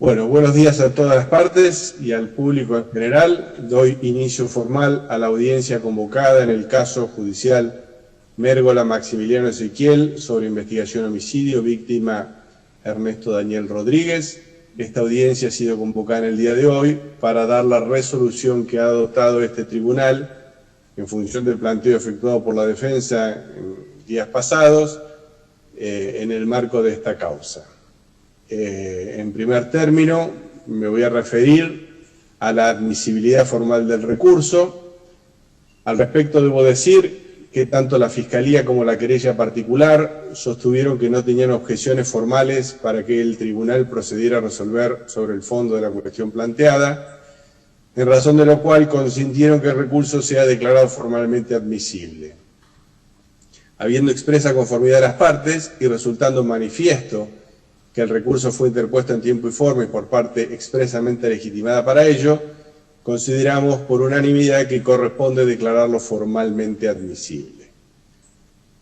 Bueno, buenos días a todas las partes y al público en general. Doy inicio formal a la audiencia convocada en el caso judicial Mérgola Maximiliano Ezequiel sobre investigación homicidio, víctima Ernesto Daniel Rodríguez. Esta audiencia ha sido convocada en el día de hoy para dar la resolución que ha adoptado este tribunal en función del planteo efectuado por la defensa en días pasados en el marco de esta causa. En primer término, me voy a referir a la admisibilidad formal del recurso. Al respecto, debo decir que tanto la Fiscalía como la querella particular sostuvieron que no tenían objeciones formales para que el tribunal procediera a resolver sobre el fondo de la cuestión planteada, en razón de lo cual consintieron que el recurso sea declarado formalmente admisible. Habiendo expresa conformidad de las partes y resultando manifiesto que el recurso fue interpuesto en tiempo y forma y por parte expresamente legitimada para ello, consideramos por unanimidad que corresponde declararlo formalmente admisible.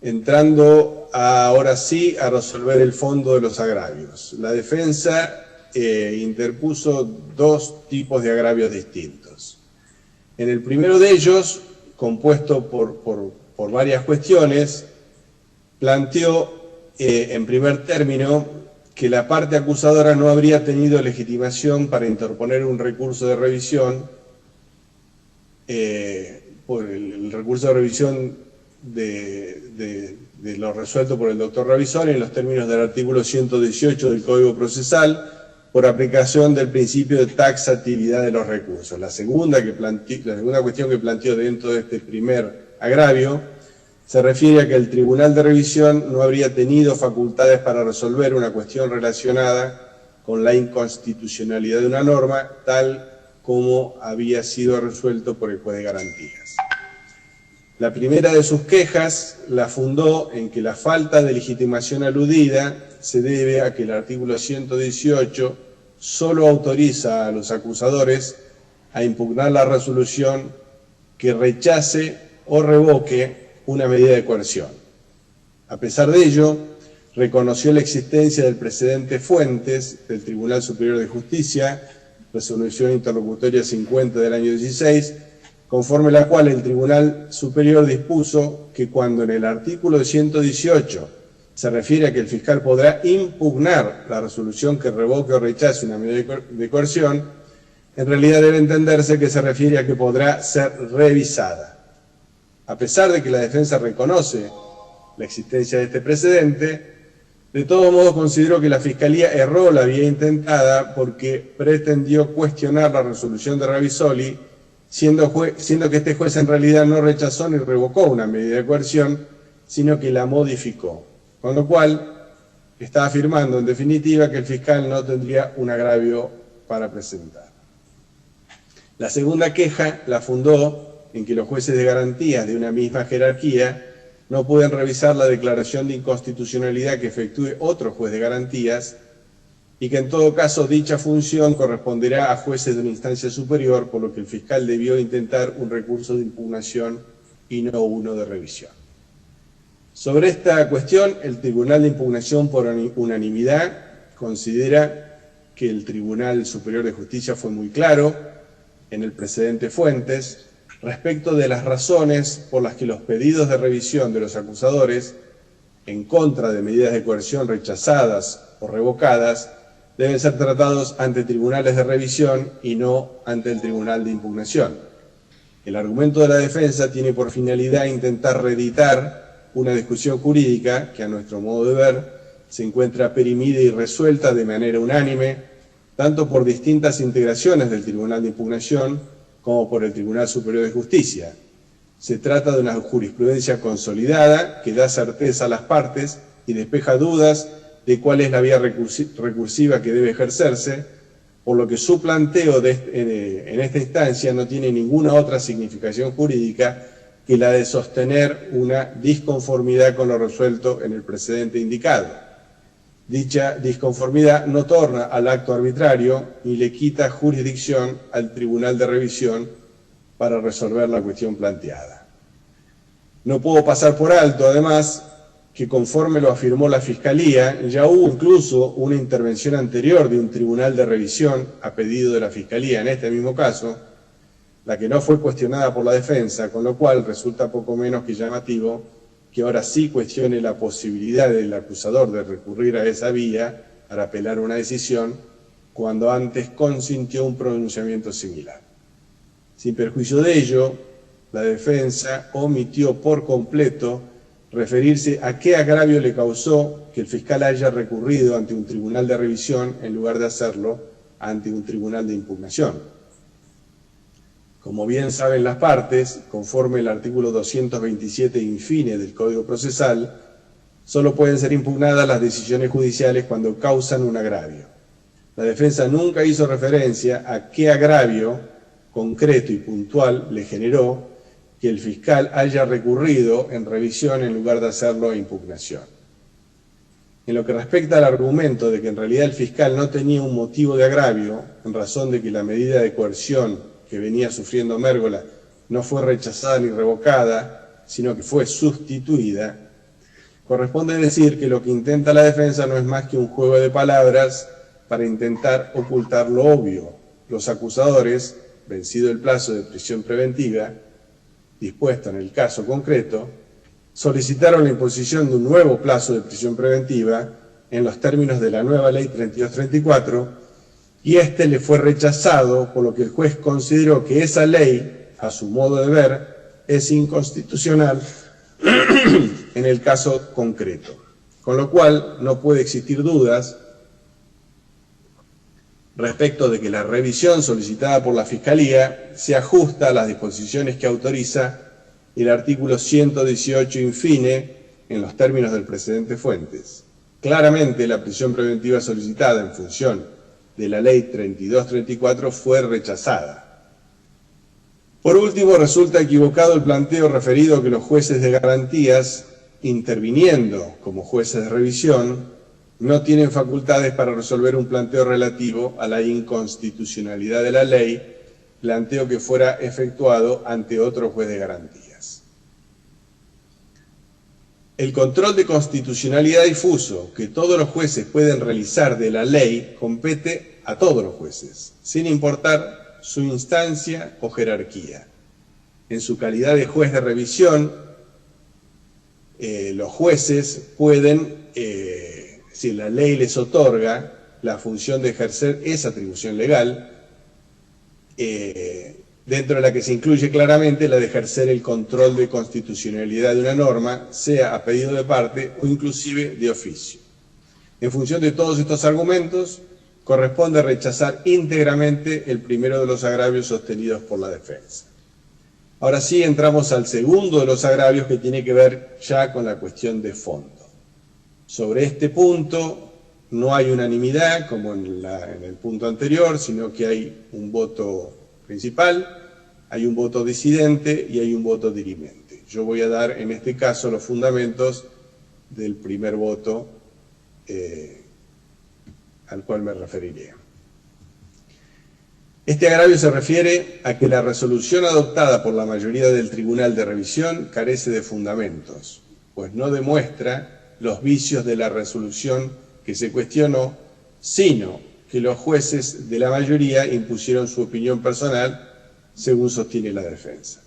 Entrando ahora sí a resolver el fondo de los agravios. La defensa interpuso dos tipos de agravios distintos. En el primero de ellos, compuesto por varias cuestiones, planteó en primer término que la parte acusadora no habría tenido legitimación para interponer un recurso de revisión, por el recurso de revisión de lo resuelto por el doctor Revisor en los términos del artículo 118 del Código Procesal, por aplicación del principio de taxatividad de los recursos. La segunda cuestión que planteó dentro de este primer agravio se refiere a que el Tribunal de Revisión no habría tenido facultades para resolver una cuestión relacionada con la inconstitucionalidad de una norma, tal como había sido resuelto por el juez de garantías. La primera de sus quejas la fundó en que la falta de legitimación aludida se debe a que el artículo 118 solo autoriza a los acusadores a impugnar la resolución que rechace o revoque una medida de coerción. A pesar de ello, reconoció la existencia del precedente Fuentes del Tribunal Superior de Justicia, resolución interlocutoria 50 del año 16, conforme la cual el Tribunal Superior dispuso que cuando en el artículo 118 se refiere a que el fiscal podrá impugnar la resolución que revoque o rechace una medida de coerción, en realidad debe entenderse que se refiere a que podrá ser revisada. A pesar de que la defensa reconoce la existencia de este precedente, de todos modos considero que la Fiscalía erró la vía intentada porque pretendió cuestionar la resolución de Revisoli, siendo que este juez en realidad no rechazó ni revocó una medida de coerción, sino que la modificó. Con lo cual, está afirmando en definitiva que el fiscal no tendría un agravio para presentar. La segunda queja la fundó en que los jueces de garantías de una misma jerarquía no pueden revisar la declaración de inconstitucionalidad que efectúe otro juez de garantías y que en todo caso dicha función corresponderá a jueces de una instancia superior, por lo que el fiscal debió intentar un recurso de impugnación y no uno de revisión. Sobre esta cuestión, el Tribunal de Impugnación por unanimidad considera que el Tribunal Superior de Justicia fue muy claro en el precedente Fuentes respecto de las razones por las que los pedidos de revisión de los acusadores en contra de medidas de coerción rechazadas o revocadas deben ser tratados ante tribunales de revisión y no ante el Tribunal de Impugnación. El argumento de la defensa tiene por finalidad intentar reeditar una discusión jurídica que, a nuestro modo de ver, se encuentra perimida y resuelta de manera unánime, tanto por distintas integraciones del Tribunal de Impugnación como por el Tribunal Superior de Justicia. Se trata de una jurisprudencia consolidada que da certeza a las partes y despeja dudas de cuál es la vía recursiva que debe ejercerse, por lo que su planteo en esta instancia no tiene ninguna otra significación jurídica que la de sostener una disconformidad con lo resuelto en el precedente indicado. Dicha disconformidad no torna al acto arbitrario ni le quita jurisdicción al Tribunal de Revisión para resolver la cuestión planteada. No puedo pasar por alto, además, que conforme lo afirmó la Fiscalía, ya hubo incluso una intervención anterior de un tribunal de revisión a pedido de la Fiscalía en este mismo caso, la que no fue cuestionada por la defensa, con lo cual resulta poco menos que llamativo que ahora sí cuestione la posibilidad del acusador de recurrir a esa vía para apelar una decisión, cuando antes consintió un pronunciamiento similar. Sin perjuicio de ello, la defensa omitió por completo referirse a qué agravio le causó que el fiscal haya recurrido ante un tribunal de revisión en lugar de hacerlo ante un tribunal de impugnación. Como bien saben las partes, conforme el artículo 227 infine del Código Procesal, solo pueden ser impugnadas las decisiones judiciales cuando causan un agravio. La defensa nunca hizo referencia a qué agravio concreto y puntual le generó que el fiscal haya recurrido en revisión en lugar de hacerlo en impugnación. En lo que respecta al argumento de que en realidad el fiscal no tenía un motivo de agravio, en razón de que la medida de coerción que venía sufriendo Mérgola no fue rechazada ni revocada, sino que fue sustituida, corresponde decir que lo que intenta la defensa no es más que un juego de palabras para intentar ocultar lo obvio. Los acusadores, vencido el plazo de prisión preventiva, dispuesto en el caso concreto, solicitaron la imposición de un nuevo plazo de prisión preventiva en los términos de la nueva Ley 3234 y este le fue rechazado, por lo que el juez consideró que esa ley, a su modo de ver, es inconstitucional en el caso concreto, con lo cual no puede existir dudas respecto de que la revisión solicitada por la Fiscalía se ajusta a las disposiciones que autoriza el artículo 118 infine en los términos del precedente Fuentes. Claramente la prisión preventiva solicitada en función de la Ley 3234 fue rechazada. Por último, resulta equivocado el planteo referido a que los jueces de garantías, interviniendo como jueces de revisión, no tienen facultades para resolver un planteo relativo a la inconstitucionalidad de la ley, planteo que fuera efectuado ante otro juez de garantías. El control de constitucionalidad difuso que todos los jueces pueden realizar de la ley compete a todos los jueces, sin importar su instancia o jerarquía. En su calidad de juez de revisión, los jueces pueden, si la ley les otorga la función de ejercer esa atribución legal, dentro de la que se incluye claramente la de ejercer el control de constitucionalidad de una norma, sea a pedido de parte o inclusive de oficio. En función de todos estos argumentos, corresponde rechazar íntegramente el primero de los agravios sostenidos por la defensa. Ahora sí entramos al segundo de los agravios, que tiene que ver ya con la cuestión de fondo. Sobre este punto no hay unanimidad como en el punto anterior, sino que hay un voto principal, hay un voto disidente y hay un voto dirimente. Yo voy a dar en este caso los fundamentos del primer voto al cual me referiré. Este agravio se refiere a que la resolución adoptada por la mayoría del Tribunal de Revisión carece de fundamentos, pues no demuestra los vicios de la resolución que se cuestionó, sino que los jueces de la mayoría impusieron su opinión personal, según sostiene la defensa.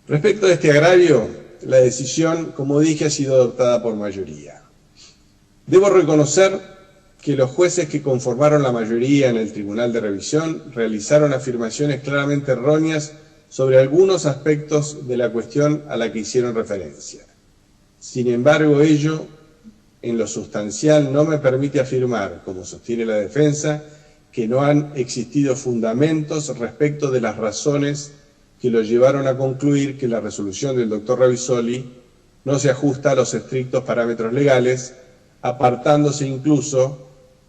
Respecto a este agravio, la decisión, como dije, ha sido adoptada por mayoría. Debo reconocer que los jueces que conformaron la mayoría en el Tribunal de Revisión realizaron afirmaciones claramente erróneas sobre algunos aspectos de la cuestión a la que hicieron referencia. Sin embargo, ello, en lo sustancial, no me permite afirmar, como sostiene la defensa, que no han existido fundamentos respecto de las razones que lo llevaron a concluir que la resolución del doctor Ravisoli no se ajusta a los estrictos parámetros legales, apartándose incluso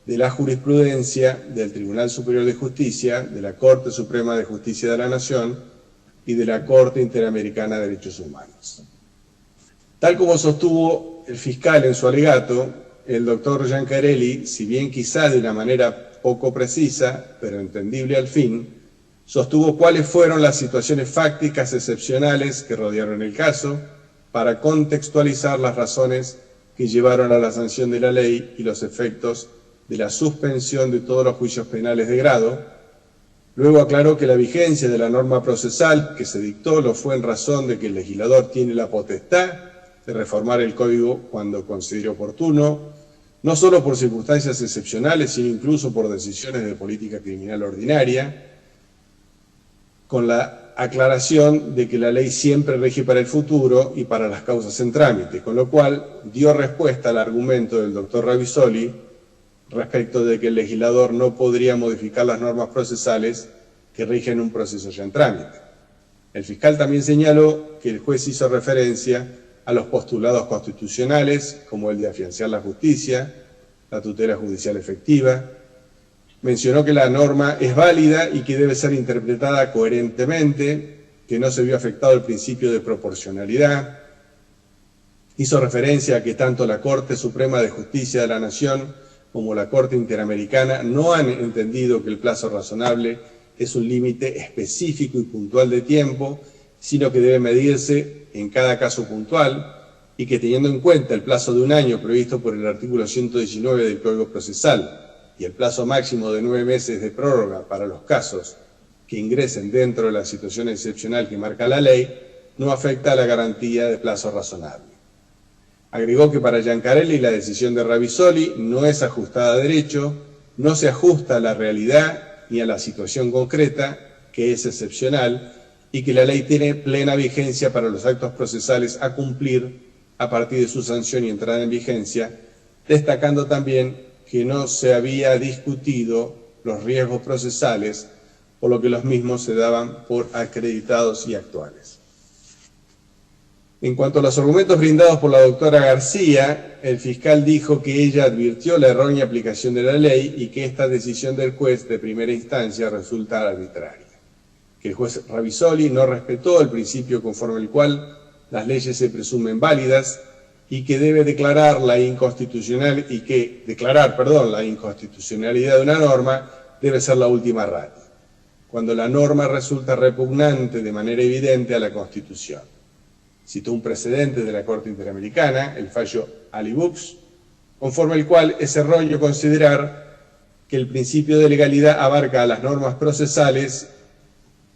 de la jurisprudencia del Tribunal Superior de Justicia, de la Corte Suprema de Justicia de la Nación y de la Corte Interamericana de Derechos Humanos. Tal como sostuvo el fiscal en su alegato, el doctor Giancarelli, si bien quizás de una manera poco precisa, pero entendible al fin, sostuvo cuáles fueron las situaciones fácticas excepcionales que rodearon el caso, para contextualizar las razones que llevaron a la sanción de la ley y los efectos de la suspensión de todos los juicios penales de grado. Luego aclaró que la vigencia de la norma procesal que se dictó lo fue en razón de que el legislador tiene la potestad de reformar el Código cuando considere oportuno, no solo por circunstancias excepcionales, sino incluso por decisiones de política criminal ordinaria, con la aclaración de que la ley siempre rige para el futuro y para las causas en trámite, con lo cual dio respuesta al argumento del doctor Ravisoli respecto de que el legislador no podría modificar las normas procesales que rigen un proceso ya en trámite. El fiscal también señaló que el juez hizo referencia a los postulados constitucionales, como el de afianzar la justicia, la tutela judicial efectiva. Mencionó que la norma es válida y que debe ser interpretada coherentemente, que no se vio afectado el principio de proporcionalidad. Hizo referencia a que tanto la Corte Suprema de Justicia de la Nación como la Corte Interamericana no han entendido que el plazo razonable es un límite específico y puntual de tiempo, sino que debe medirse en cada caso puntual y que teniendo en cuenta el plazo de 1 año previsto por el artículo 119 del Código Procesal y el plazo máximo de 9 meses de prórroga para los casos que ingresen dentro de la situación excepcional que marca la ley, no afecta a la garantía de plazo razonable. Agregó que para Giancarelli la decisión de Ravisoli no es ajustada a derecho, no se ajusta a la realidad ni a la situación concreta, que es excepcional, y que la ley tiene plena vigencia para los actos procesales a cumplir a partir de su sanción y entrada en vigencia, destacando también que no se había discutido los riesgos procesales, por lo que los mismos se daban por acreditados y actuales. En cuanto a los argumentos brindados por la doctora García, el fiscal dijo que ella advirtió la errónea aplicación de la ley y que esta decisión del juez de primera instancia resulta arbitraria. Que el juez Ravisoli no respetó el principio conforme el cual las leyes se presumen válidas y que debe declarar la inconstitucionalidad de una norma debe ser la última ratio, cuando la norma resulta repugnante de manera evidente a la Constitución. Citó un precedente de la Corte Interamericana, el fallo Alibux, conforme el cual es erróneo considerar que el principio de legalidad abarca a las normas procesales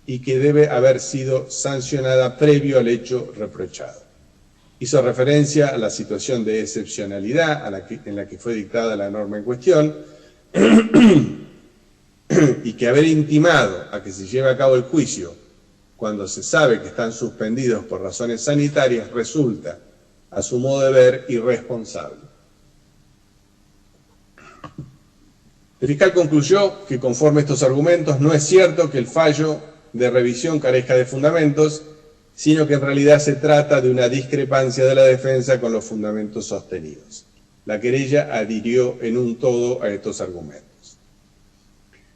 y que debe haber sido sancionada previo al hecho reprochado. Hizo referencia a la situación de excepcionalidad en la que fue dictada la norma en cuestión y que haber intimado a que se lleve a cabo el juicio cuando se sabe que están suspendidos por razones sanitarias resulta, a su modo de ver, irresponsable. El fiscal concluyó que conforme a estos argumentos no es cierto que el fallo de revisión carezca de fundamentos, sino que en realidad se trata de una discrepancia de la defensa con los fundamentos sostenidos. La querella adhirió en un todo a estos argumentos.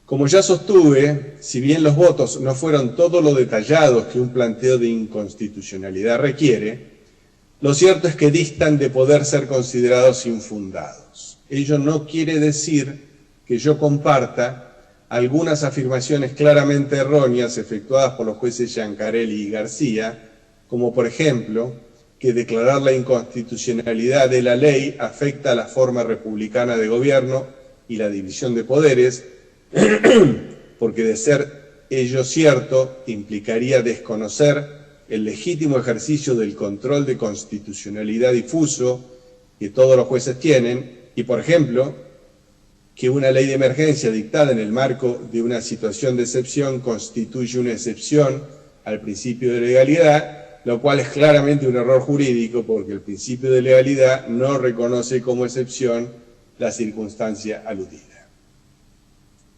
Como ya sostuve, si bien los votos no fueron todo lo detallados que un planteo de inconstitucionalidad requiere, lo cierto es que distan de poder ser considerados infundados. Ello no quiere decir que yo comparta algunas afirmaciones claramente erróneas efectuadas por los jueces Giancarelli y García, como por ejemplo, que declarar la inconstitucionalidad de la ley afecta a la forma republicana de gobierno y la división de poderes, porque de ser ello cierto, implicaría desconocer el legítimo ejercicio del control de constitucionalidad difuso que todos los jueces tienen, y por ejemplo, que una ley de emergencia dictada en el marco de una situación de excepción constituye una excepción al principio de legalidad, lo cual es claramente un error jurídico porque el principio de legalidad no reconoce como excepción la circunstancia aludida.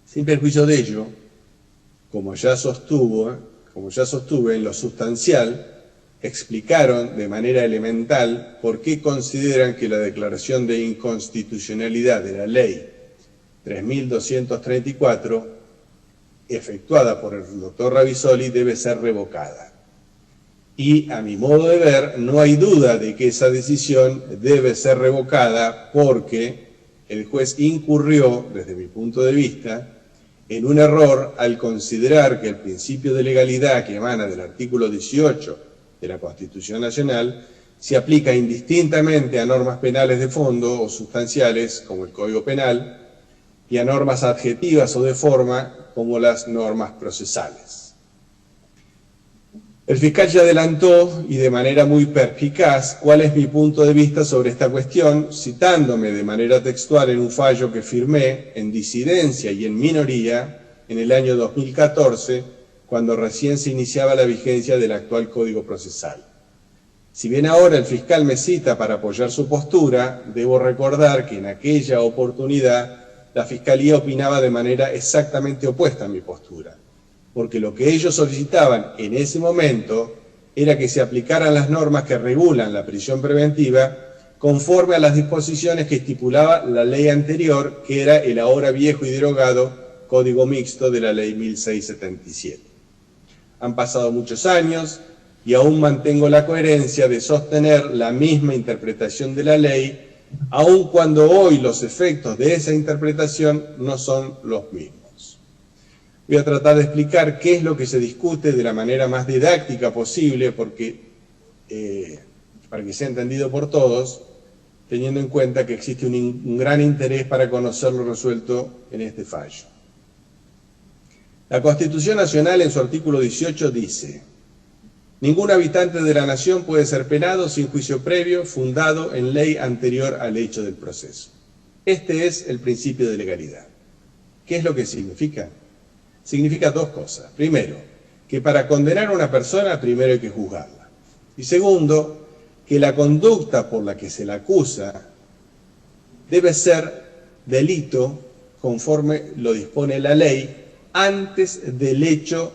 Sin perjuicio de ello, como ya sostuve, en lo sustancial, explicaron de manera elemental por qué consideran que la declaración de inconstitucionalidad de la ley 3234, efectuada por el doctor Ravisoli, debe ser revocada. Y, a mi modo de ver, no hay duda de que esa decisión debe ser revocada porque el juez incurrió, desde mi punto de vista, en un error al considerar que el principio de legalidad que emana del artículo 18 de la Constitución Nacional se aplica indistintamente a normas penales de fondo o sustanciales, como el Código Penal, y a normas adjetivas o de forma, como las normas procesales. El fiscal ya adelantó, y de manera muy perspicaz, cuál es mi punto de vista sobre esta cuestión, citándome de manera textual en un fallo que firmé en disidencia y en minoría en el año 2014, cuando recién se iniciaba la vigencia del actual Código Procesal. Si bien ahora el fiscal me cita para apoyar su postura, debo recordar que en aquella oportunidad la Fiscalía opinaba de manera exactamente opuesta a mi postura, porque lo que ellos solicitaban en ese momento era que se aplicaran las normas que regulan la prisión preventiva conforme a las disposiciones que estipulaba la ley anterior, que era el ahora viejo y derogado Código Mixto de la Ley 1677. Han pasado muchos años y aún mantengo la coherencia de sostener la misma interpretación de la ley, aun cuando hoy los efectos de esa interpretación no son los mismos. Voy a tratar de explicar qué es lo que se discute de la manera más didáctica posible, porque, para que sea entendido por todos, teniendo en cuenta que existe un gran interés para conocer lo resuelto en este fallo. La Constitución Nacional en su artículo 18 dice: ningún habitante de la nación puede ser penado sin juicio previo fundado en ley anterior al hecho del proceso. Este es el principio de legalidad. ¿Qué es lo que significa? Significa dos cosas. Primero, que para condenar a una persona primero hay que juzgarla. Y segundo, que la conducta por la que se la acusa debe ser delito conforme lo dispone la ley antes del hecho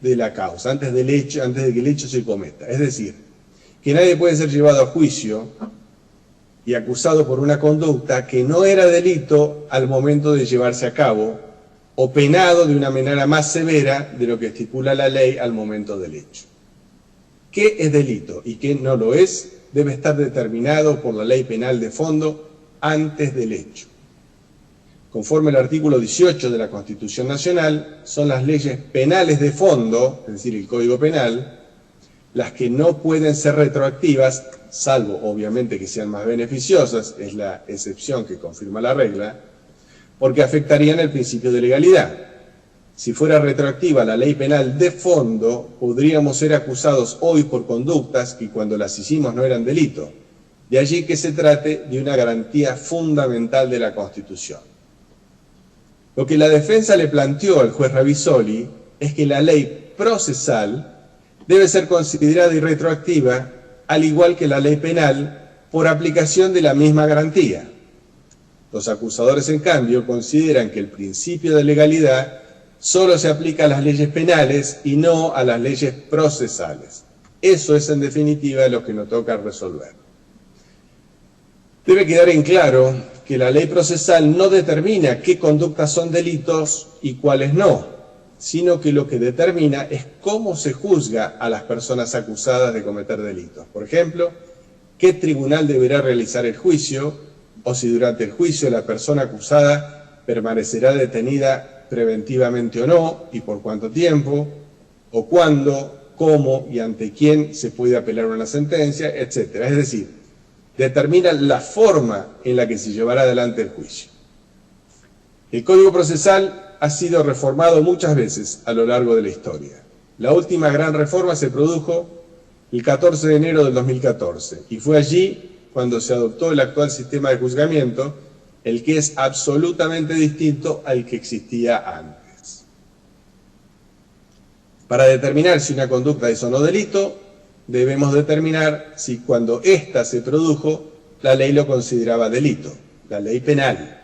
de la causa, antes de que el hecho se cometa. Es decir, que nadie puede ser llevado a juicio y acusado por una conducta que no era delito al momento de llevarse a cabo, o penado de una manera más severa de lo que estipula la ley al momento del hecho. ¿Qué es delito y qué no lo es? Debe estar determinado por la ley penal de fondo antes del hecho. Conforme al artículo 18 de la Constitución Nacional, son las leyes penales de fondo, es decir, el Código Penal, las que no pueden ser retroactivas, salvo obviamente que sean más beneficiosas, es la excepción que confirma la regla, porque afectarían el principio de legalidad. Si fuera retroactiva la ley penal de fondo, podríamos ser acusados hoy por conductas que cuando las hicimos no eran delito. De allí que se trate de una garantía fundamental de la Constitución. Lo que la defensa le planteó al juez Ravisoli es que la ley procesal debe ser considerada irretroactiva, al igual que la ley penal, por aplicación de la misma garantía. Los acusadores, en cambio, consideran que el principio de legalidad solo se aplica a las leyes penales y no a las leyes procesales. Eso es, en definitiva, lo que nos toca resolver. Debe quedar en claro que la ley procesal no determina qué conductas son delitos y cuáles no, sino que lo que determina es cómo se juzga a las personas acusadas de cometer delitos. Por ejemplo, qué tribunal deberá realizar el juicio, o si durante el juicio la persona acusada permanecerá detenida preventivamente o no, y por cuánto tiempo, o cuándo, cómo y ante quién se puede apelar una sentencia, etc. Es decir, determina la forma en la que se llevará adelante el juicio. El Código Procesal ha sido reformado muchas veces a lo largo de la historia. La última gran reforma se produjo el 14 de enero del 2014 y fue allí cuando se adoptó el actual sistema de juzgamiento, el que es absolutamente distinto al que existía antes. Para determinar si una conducta es o no delito, debemos determinar si cuando ésta se produjo, la ley lo consideraba delito, la ley penal.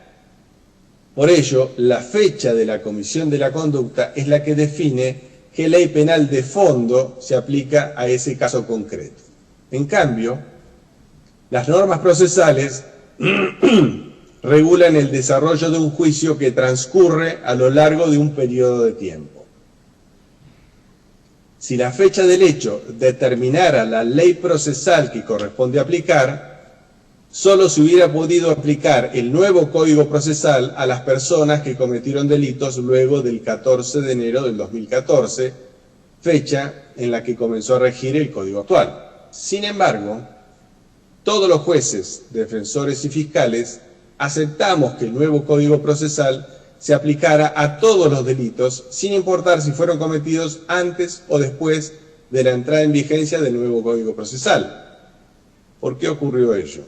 Por ello, la fecha de la comisión de la conducta es la que define qué ley penal de fondo se aplica a ese caso concreto. En cambio, las normas procesales regulan el desarrollo de un juicio que transcurre a lo largo de un periodo de tiempo. Si la fecha del hecho determinara la ley procesal que corresponde aplicar, solo se hubiera podido aplicar el nuevo Código Procesal a las personas que cometieron delitos luego del 14 de enero del 2014, fecha en la que comenzó a regir el Código actual. Sin embargo, todos los jueces, defensores y fiscales aceptamos que el nuevo Código Procesal se aplicara a todos los delitos, sin importar si fueron cometidos antes o después de la entrada en vigencia del nuevo Código Procesal. ¿Por qué ocurrió ello?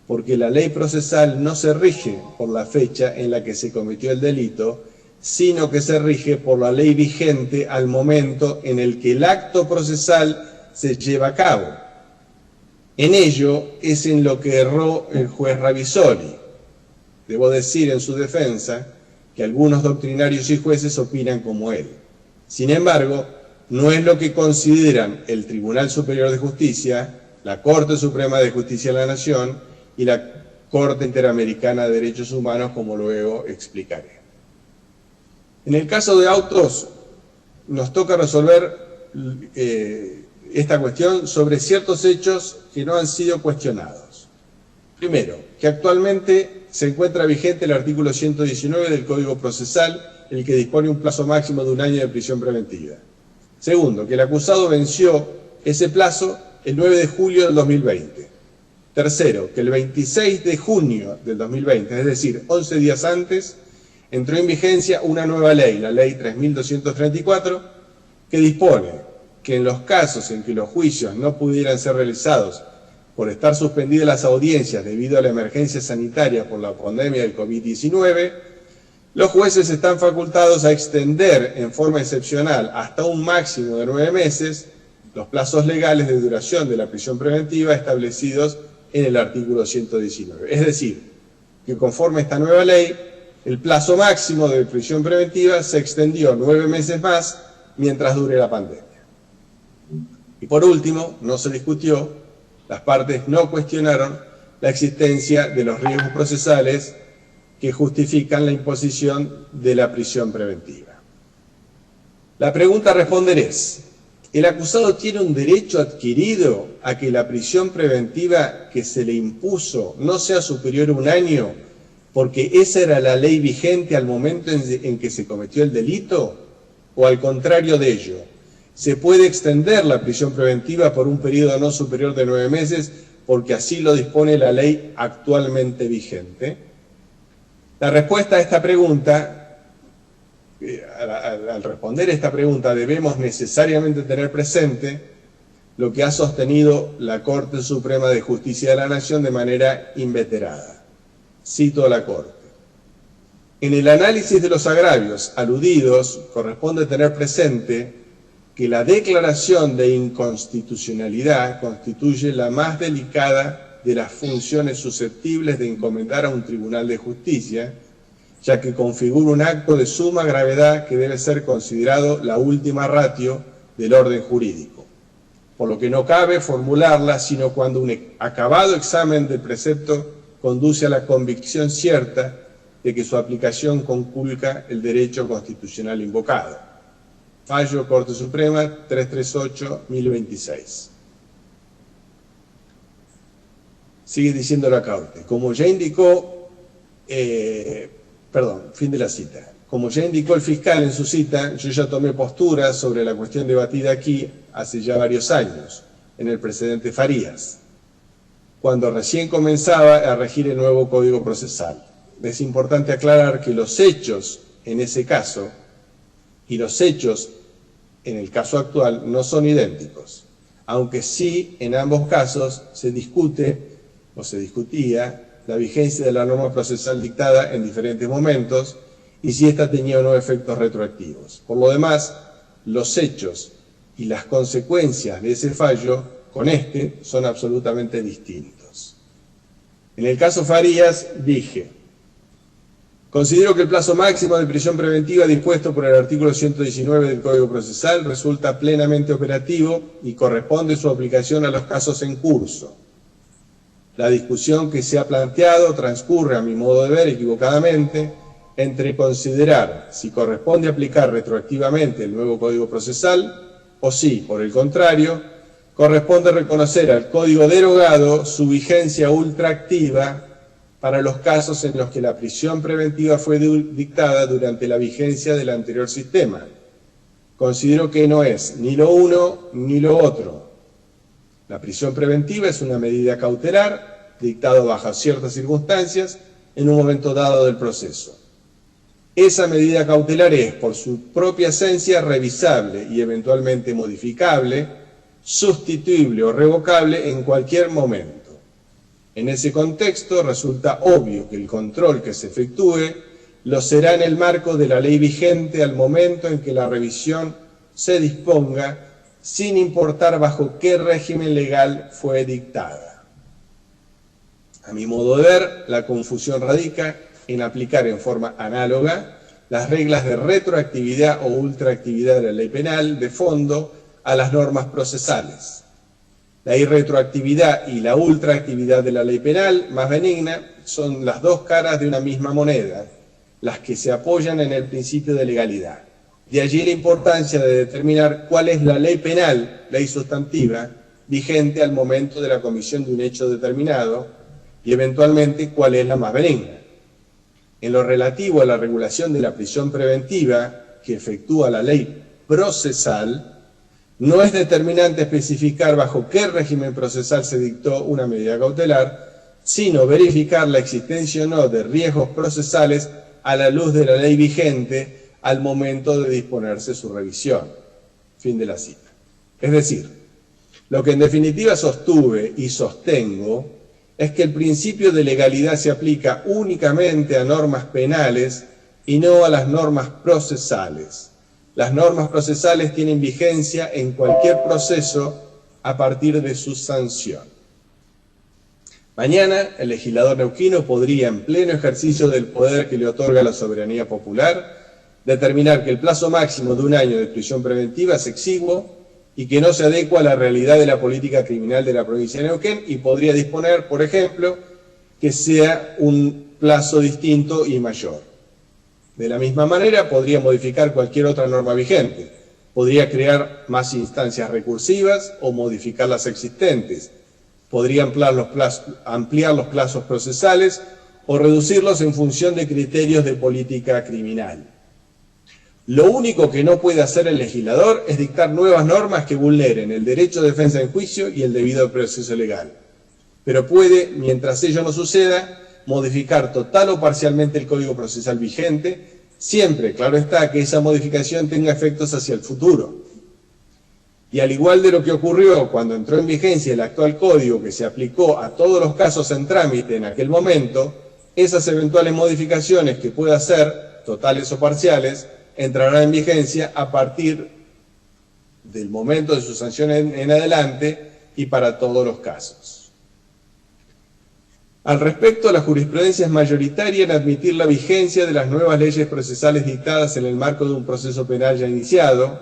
Porque la ley procesal no se rige por la fecha en la que se cometió el delito, sino que se rige por la ley vigente al momento en el que el acto procesal se lleva a cabo. En ello es en lo que erró el juez Ravizoli. Debo decir en su defensa que algunos doctrinarios y jueces opinan como él. Sin embargo, no es lo que consideran el Tribunal Superior de Justicia, la Corte Suprema de Justicia de la Nación y la Corte Interamericana de Derechos Humanos, como luego explicaré. En el caso de autos, nos toca resolver esta cuestión sobre ciertos hechos que no han sido cuestionados. Primero, que actualmente se encuentra vigente el artículo 119 del Código Procesal, el que dispone un plazo máximo de 1 año de prisión preventiva. Segundo, que el acusado venció ese plazo el 9 de julio del 2020. Tercero, que el 26 de junio del 2020, es decir, 11 días antes, entró en vigencia una nueva ley, la Ley 3.234, que dispone que en los casos en que los juicios no pudieran ser realizados por estar suspendidas las audiencias debido a la emergencia sanitaria por la pandemia del COVID-19, los jueces están facultados a extender en forma excepcional hasta un máximo de 9 meses los plazos legales de duración de la prisión preventiva establecidos en el artículo 119. Es decir, que conforme a esta nueva ley, el plazo máximo de prisión preventiva se extendió 9 meses más mientras dure la pandemia. Y por último, no se discutió, las partes no cuestionaron la existencia de los riesgos procesales que justifican la imposición de la prisión preventiva. La pregunta a responder es: ¿el acusado tiene un derecho adquirido a que la prisión preventiva que se le impuso no sea superior a 1 año, porque esa era la ley vigente al momento en que se cometió el delito? ¿O al contrario de ello, se puede extender la prisión preventiva por un periodo no superior de 9 meses porque así lo dispone la ley actualmente vigente? La respuesta a esta pregunta, al responder esta pregunta, debemos necesariamente tener presente lo que ha sostenido la Corte Suprema de Justicia de la Nación de manera inveterada. Cito a la Corte: en el análisis de los agravios aludidos, corresponde tener presente que la declaración de inconstitucionalidad constituye la más delicada de las funciones susceptibles de encomendar a un tribunal de justicia, ya que configura un acto de suma gravedad que debe ser considerado la última ratio del orden jurídico, por lo que no cabe formularla sino cuando un acabado examen del precepto conduce a la convicción cierta de que su aplicación conculca el derecho constitucional invocado. Fallo Corte Suprema 338-1026. Sigue diciendo la Corte: como ya indicó, fin de la cita. Como ya indicó el fiscal en su cita, yo ya tomé postura sobre la cuestión debatida aquí hace ya varios años, en el precedente Farías, cuando recién comenzaba a regir el nuevo Código Procesal. Es importante aclarar que los hechos en ese caso y los hechos en el caso actual no son idénticos, aunque sí en ambos casos se discute o se discutía la vigencia de la norma procesal dictada en diferentes momentos y si ésta tenía o no efectos retroactivos. Por lo demás, los hechos y las consecuencias de ese fallo con este son absolutamente distintos. En el caso Farías dije: considero que el plazo máximo de prisión preventiva dispuesto por el artículo 119 del Código Procesal resulta plenamente operativo y corresponde su aplicación a los casos en curso. La discusión que se ha planteado transcurre, a mi modo de ver, equivocadamente, entre considerar si corresponde aplicar retroactivamente el nuevo Código Procesal o si, por el contrario, corresponde reconocer al Código derogado su vigencia ultraactiva para los casos en los que la prisión preventiva fue dictada durante la vigencia del anterior sistema. Considero que no es ni lo uno ni lo otro. La prisión preventiva es una medida cautelar dictada bajo ciertas circunstancias en un momento dado del proceso. Esa medida cautelar es, por su propia esencia, revisable y eventualmente modificable, sustituible o revocable en cualquier momento. En ese contexto resulta obvio que el control que se efectúe lo será en el marco de la ley vigente al momento en que la revisión se disponga, sin importar bajo qué régimen legal fue dictada. A mi modo de ver, la confusión radica en aplicar en forma análoga las reglas de retroactividad o ultraactividad de la ley penal de fondo a las normas procesales. La irretroactividad y la ultraactividad de la ley penal, más benigna, son las dos caras de una misma moneda, las que se apoyan en el principio de legalidad. De allí la importancia de determinar cuál es la ley penal, ley sustantiva, vigente al momento de la comisión de un hecho determinado y eventualmente cuál es la más benigna. En lo relativo a la regulación de la prisión preventiva que efectúa la ley procesal, no es determinante especificar bajo qué régimen procesal se dictó una medida cautelar, sino verificar la existencia o no de riesgos procesales a la luz de la ley vigente al momento de disponerse su revisión. Fin de la cita. Es decir, lo que en definitiva sostuve y sostengo es que el principio de legalidad se aplica únicamente a normas penales y no a las normas procesales. Las normas procesales tienen vigencia en cualquier proceso a partir de su sanción. Mañana, el legislador neuquino podría, en pleno ejercicio del poder que le otorga la soberanía popular, determinar que el plazo máximo de 1 año de prisión preventiva es exiguo y que no se adecua a la realidad de la política criminal de la provincia de Neuquén, y podría disponer, por ejemplo, que sea un plazo distinto y mayor. De la misma manera, podría modificar cualquier otra norma vigente, podría crear más instancias recursivas o modificar las existentes, podría ampliar los plazos procesales o reducirlos en función de criterios de política criminal. Lo único que no puede hacer el legislador es dictar nuevas normas que vulneren el derecho de defensa en juicio y el debido proceso legal. Pero puede, mientras ello no suceda, modificar total o parcialmente el Código Procesal vigente, siempre, claro está, que esa modificación tenga efectos hacia el futuro. Y al igual de lo que ocurrió cuando entró en vigencia el actual Código, que se aplicó a todos los casos en trámite en aquel momento, esas eventuales modificaciones que pueda hacer, totales o parciales, entrarán en vigencia a partir del momento de su sanción en adelante y para todos los casos. Al respecto, la jurisprudencia es mayoritaria en admitir la vigencia de las nuevas leyes procesales dictadas en el marco de un proceso penal ya iniciado,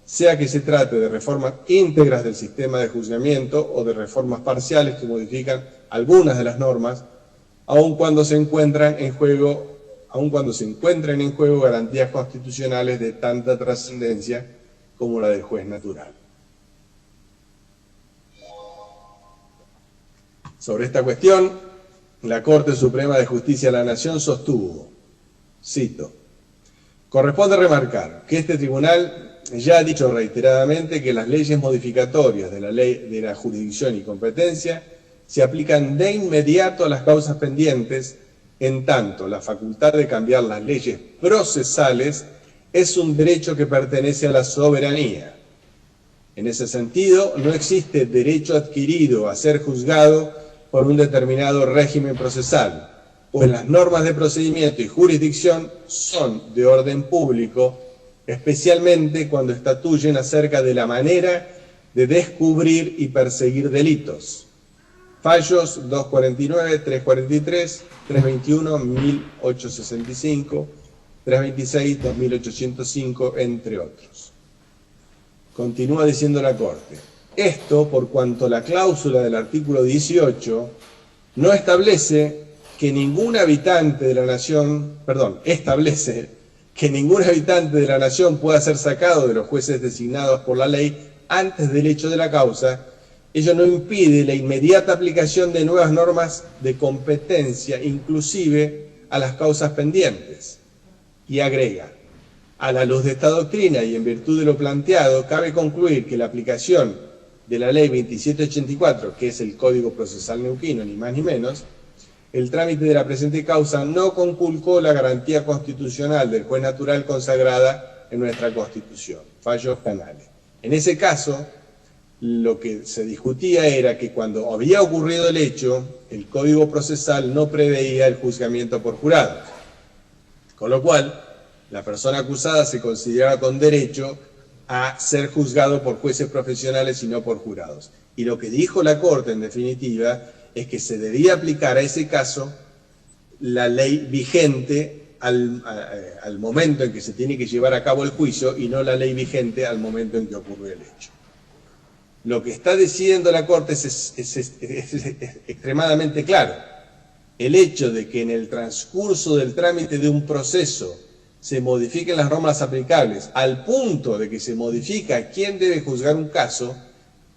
sea que se trate de reformas íntegras del sistema de juzgamiento o de reformas parciales que modifican algunas de las normas, aun cuando se encuentren en juego garantías constitucionales de tanta trascendencia como la del juez natural. Sobre esta cuestión, la Corte Suprema de Justicia de la Nación sostuvo, cito, corresponde remarcar que este tribunal ya ha dicho reiteradamente que las leyes modificatorias de la ley de la jurisdicción y competencia se aplican de inmediato a las causas pendientes, en tanto la facultad de cambiar las leyes procesales es un derecho que pertenece a la soberanía. En ese sentido, no existe derecho adquirido a ser juzgado por un determinado régimen procesal, pues las normas de procedimiento y jurisdicción son de orden público, especialmente cuando estatuyen acerca de la manera de descubrir y perseguir delitos. Fallos 249, 343, 321, 1865, 326, 2805, entre otros. Continúa diciendo la Corte. Esto por cuanto la cláusula del artículo 18 no establece que ningún habitante de la nación, establece que ningún habitante de la nación pueda ser sacado de los jueces designados por la ley antes del hecho de la causa. Ello no impide la inmediata aplicación de nuevas normas de competencia, inclusive a las causas pendientes. Y agrega, a la luz de esta doctrina y en virtud de lo planteado, cabe concluir que la aplicación de la ley 2784, que es el Código Procesal Neuquino, ni más ni menos, el trámite de la presente causa no conculcó la garantía constitucional del juez natural consagrada en nuestra Constitución, fallos canales. En ese caso, lo que se discutía era que cuando había ocurrido el hecho, el Código Procesal no preveía el juzgamiento por jurados, con lo cual la persona acusada se consideraba con derecho a ser juzgado por jueces profesionales y no por jurados. Y lo que dijo la Corte, en definitiva, es que se debía aplicar a ese caso la ley vigente al momento en que se tiene que llevar a cabo el juicio y no la ley vigente al momento en que ocurrió el hecho. Lo que está decidiendo la Corte es extremadamente claro. El hecho de que en el transcurso del trámite de un proceso se modifiquen las normas aplicables al punto de que se modifica quién debe juzgar un caso,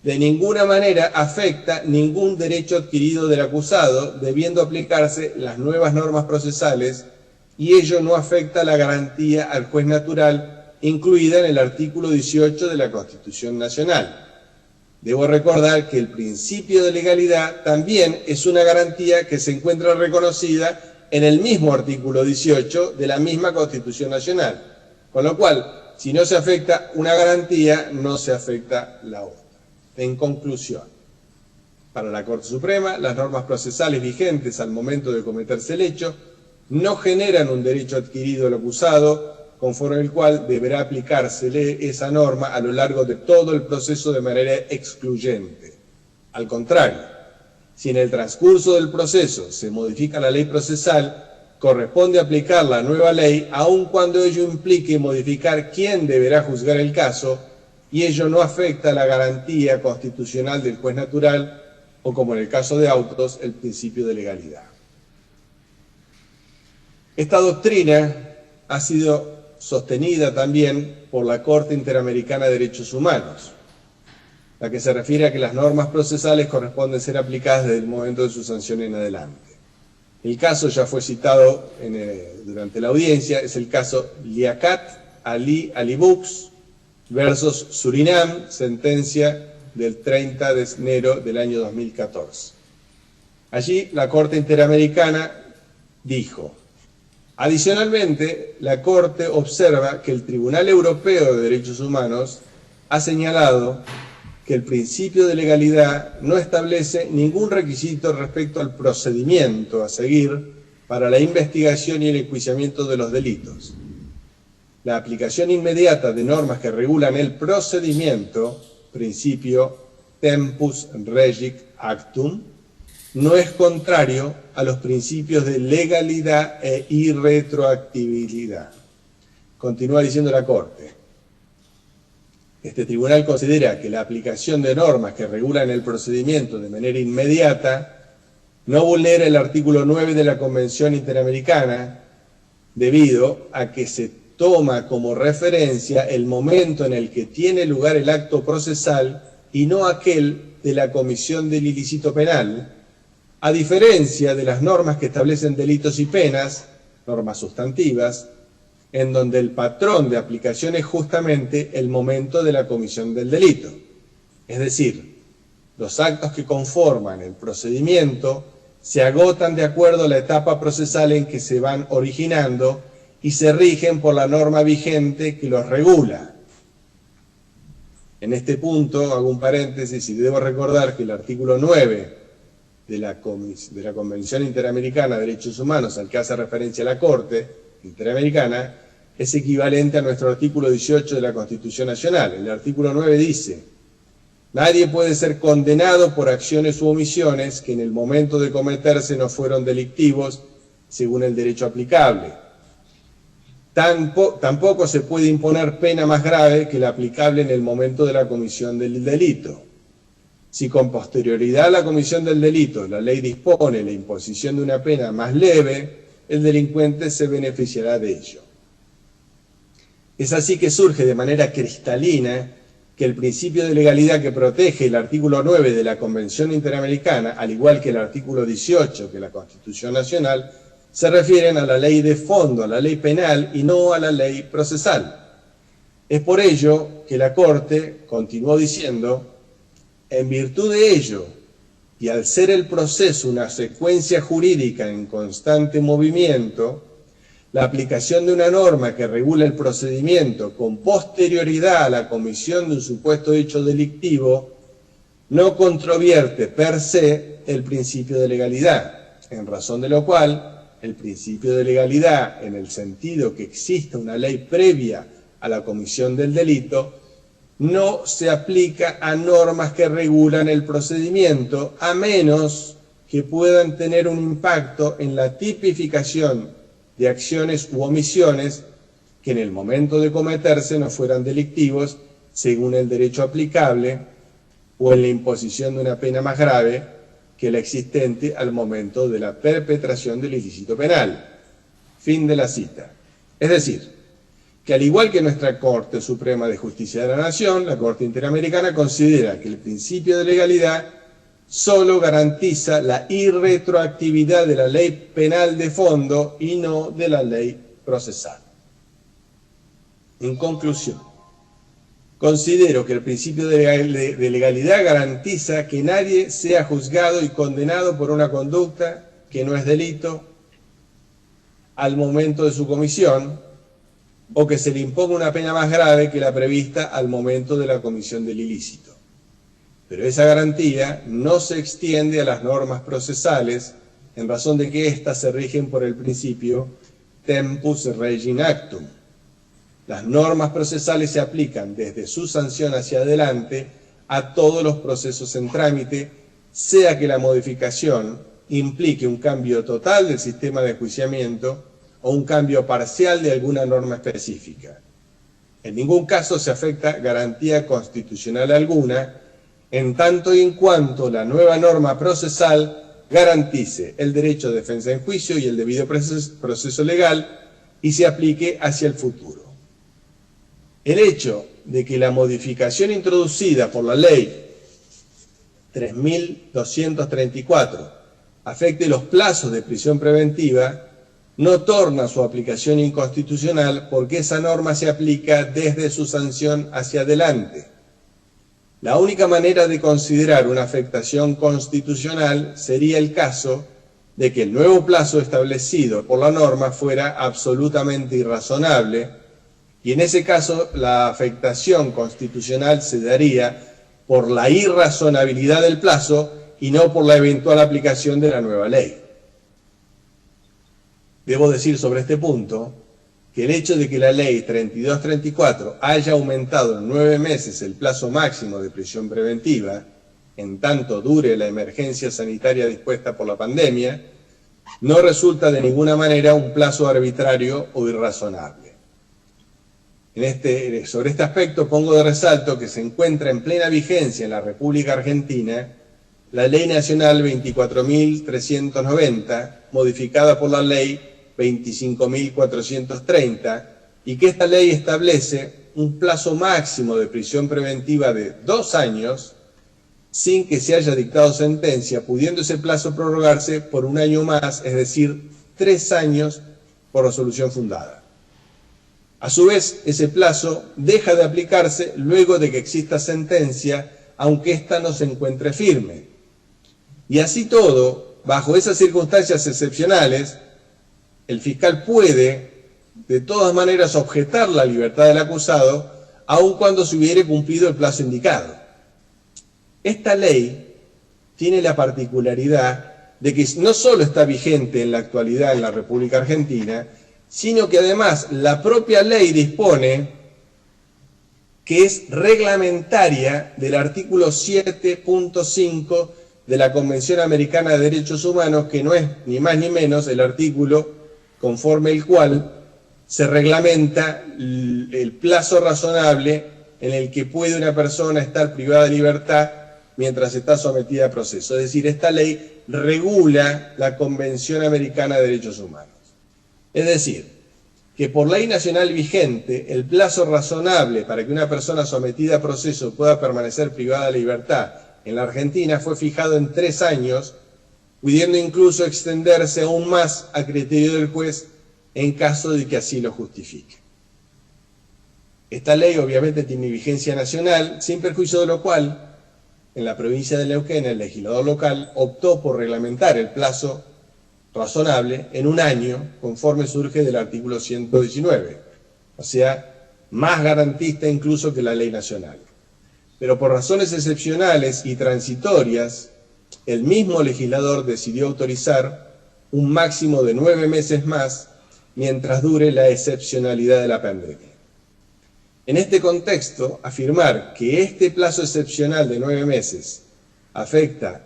de ninguna manera afecta ningún derecho adquirido del acusado, debiendo aplicarse las nuevas normas procesales, y ello no afecta la garantía al juez natural incluida en el artículo 18 de la Constitución Nacional. Debo recordar que el principio de legalidad también es una garantía que se encuentra reconocida en el mismo artículo 18 de la misma Constitución Nacional. Con lo cual, si no se afecta una garantía, no se afecta la otra. En conclusión, para la Corte Suprema, las normas procesales vigentes al momento de cometerse el hecho no generan un derecho adquirido al acusado, conforme el cual deberá aplicársele esa norma a lo largo de todo el proceso de manera excluyente. Al contrario, si en el transcurso del proceso se modifica la ley procesal, corresponde aplicar la nueva ley aun cuando ello implique modificar quién deberá juzgar el caso, y ello no afecta la garantía constitucional del juez natural o, como en el caso de autos, el principio de legalidad. Esta doctrina ha sido sostenida también por la Corte Interamericana de Derechos Humanos, la que se refiere a que las normas procesales corresponden ser aplicadas desde el momento de su sanción en adelante. El caso ya fue citado durante la audiencia, es el caso Liaquat Ali Alibux versus Surinam, sentencia del 30 de enero del año 2014. Allí la Corte Interamericana dijo: adicionalmente, la Corte observa que el Tribunal Europeo de Derechos Humanos ha señalado que el principio de legalidad no establece ningún requisito respecto al procedimiento a seguir para la investigación y el enjuiciamiento de los delitos. La aplicación inmediata de normas que regulan el procedimiento, principio tempus regic actum, no es contrario a los principios de legalidad e irretroactibilidad. Continúa diciendo la Corte: este tribunal considera que la aplicación de normas que regulan el procedimiento de manera inmediata no vulnera el artículo 9 de la Convención Interamericana, debido a que se toma como referencia el momento en el que tiene lugar el acto procesal y no aquel de la comisión del ilícito penal, a diferencia de las normas que establecen delitos y penas, normas sustantivas, en donde el patrón de aplicación es justamente el momento de la comisión del delito. Es decir, los actos que conforman el procedimiento se agotan de acuerdo a la etapa procesal en que se van originando y se rigen por la norma vigente que los regula. En este punto hago un paréntesis y debo recordar que el artículo 9 de la Convención Interamericana de Derechos Humanos, al que hace referencia la Corte Interamericana, es equivalente a nuestro artículo 18 de la Constitución Nacional. El artículo 9 dice: nadie puede ser condenado por acciones u omisiones que en el momento de cometerse no fueron delictivos según el derecho aplicable. Tampoco se puede imponer pena más grave que la aplicable en el momento de la comisión del delito. Si con posterioridad a la comisión del delito la ley dispone la imposición de una pena más leve, el delincuente se beneficiará de ello. Es así que surge de manera cristalina que el principio de legalidad que protege el artículo 9 de la Convención Interamericana, al igual que el artículo 18 de la Constitución Nacional, se refieren a la ley de fondo, a la ley penal y no a la ley procesal. Es por ello que la Corte continuó diciendo: En virtud de ello, y al ser el proceso una secuencia jurídica en constante movimiento, la aplicación de una norma que regula el procedimiento con posterioridad a la comisión de un supuesto hecho delictivo no controvierte per se el principio de legalidad, en razón de lo cual el principio de legalidad, en el sentido que exista una ley previa a la comisión del delito, no se aplica a normas que regulan el procedimiento, a menos que puedan tener un impacto en la tipificación de acciones u omisiones que en el momento de cometerse no fueran delictivos según el derecho aplicable o en la imposición de una pena más grave que la existente al momento de la perpetración del ilícito penal. Fin de la cita. Es decir, que al igual que nuestra Corte Suprema de Justicia de la Nación, la Corte Interamericana considera que el principio de legalidad solo garantiza la irretroactividad de la ley penal de fondo y no de la ley procesal. En conclusión, considero que el principio de legalidad garantiza que nadie sea juzgado y condenado por una conducta que no es delito al momento de su comisión, o que se le imponga una pena más grave que la prevista al momento de la comisión del ilícito. Pero esa garantía no se extiende a las normas procesales en razón de que éstas se rigen por el principio tempus regit actum. Las normas procesales se aplican desde su sanción hacia adelante a todos los procesos en trámite, sea que la modificación implique un cambio total del sistema de enjuiciamiento o un cambio parcial de alguna norma específica. En ningún caso se afecta garantía constitucional alguna, en tanto y en cuanto la nueva norma procesal garantice el derecho de defensa en juicio y el debido proceso legal y se aplique hacia el futuro. El hecho de que la modificación introducida por la Ley 3.234 afecte los plazos de prisión preventiva no torna su aplicación inconstitucional porque esa norma se aplica desde su sanción hacia adelante. La única manera de considerar una afectación constitucional sería el caso de que el nuevo plazo establecido por la norma fuera absolutamente irrazonable, y en ese caso la afectación constitucional se daría por la irrazonabilidad del plazo y no por la eventual aplicación de la nueva ley. Debo decir sobre este punto que el hecho de que la ley 3234 haya aumentado en 9 meses el plazo máximo de prisión preventiva, en tanto dure la emergencia sanitaria dispuesta por la pandemia, no resulta de ninguna manera un plazo arbitrario o irrazonable. Sobre este aspecto pongo de resalto que se encuentra en plena vigencia en la República Argentina la Ley Nacional 24.390, modificada por la Ley 25.430, y que esta ley establece un plazo máximo de prisión preventiva de 2 años sin que se haya dictado sentencia, pudiendo ese plazo prorrogarse por 1 año más, es decir, 3 años por resolución fundada. A su vez, ese plazo deja de aplicarse luego de que exista sentencia, aunque ésta no se encuentre firme. Y así todo, bajo esas circunstancias excepcionales, el fiscal puede, de todas maneras, objetar la libertad del acusado, aun cuando se hubiere cumplido el plazo indicado. Esta ley tiene la particularidad de que no solo está vigente en la actualidad en la República Argentina, sino que además la propia ley dispone que es reglamentaria del artículo 7.5 de la Convención Americana de Derechos Humanos, que no es ni más ni menos el artículo conforme el cual se reglamenta el plazo razonable en el que puede una persona estar privada de libertad mientras está sometida a proceso. Es decir, esta ley regula la Convención Americana de Derechos Humanos. Es decir, que por ley nacional vigente, el plazo razonable para que una persona sometida a proceso pueda permanecer privada de libertad en la Argentina fue fijado en 3 años, pudiendo incluso extenderse aún más a criterio del juez en caso de que así lo justifique. Esta ley obviamente tiene vigencia nacional, sin perjuicio de lo cual en la provincia de Neuquén, el legislador local optó por reglamentar el plazo razonable en un año, conforme surge del artículo 119, o sea, más garantista incluso que la ley nacional. Pero por razones excepcionales y transitorias, el mismo legislador decidió autorizar un máximo de 9 meses más mientras dure la excepcionalidad de la pandemia. En este contexto, afirmar que este plazo excepcional de 9 meses afecta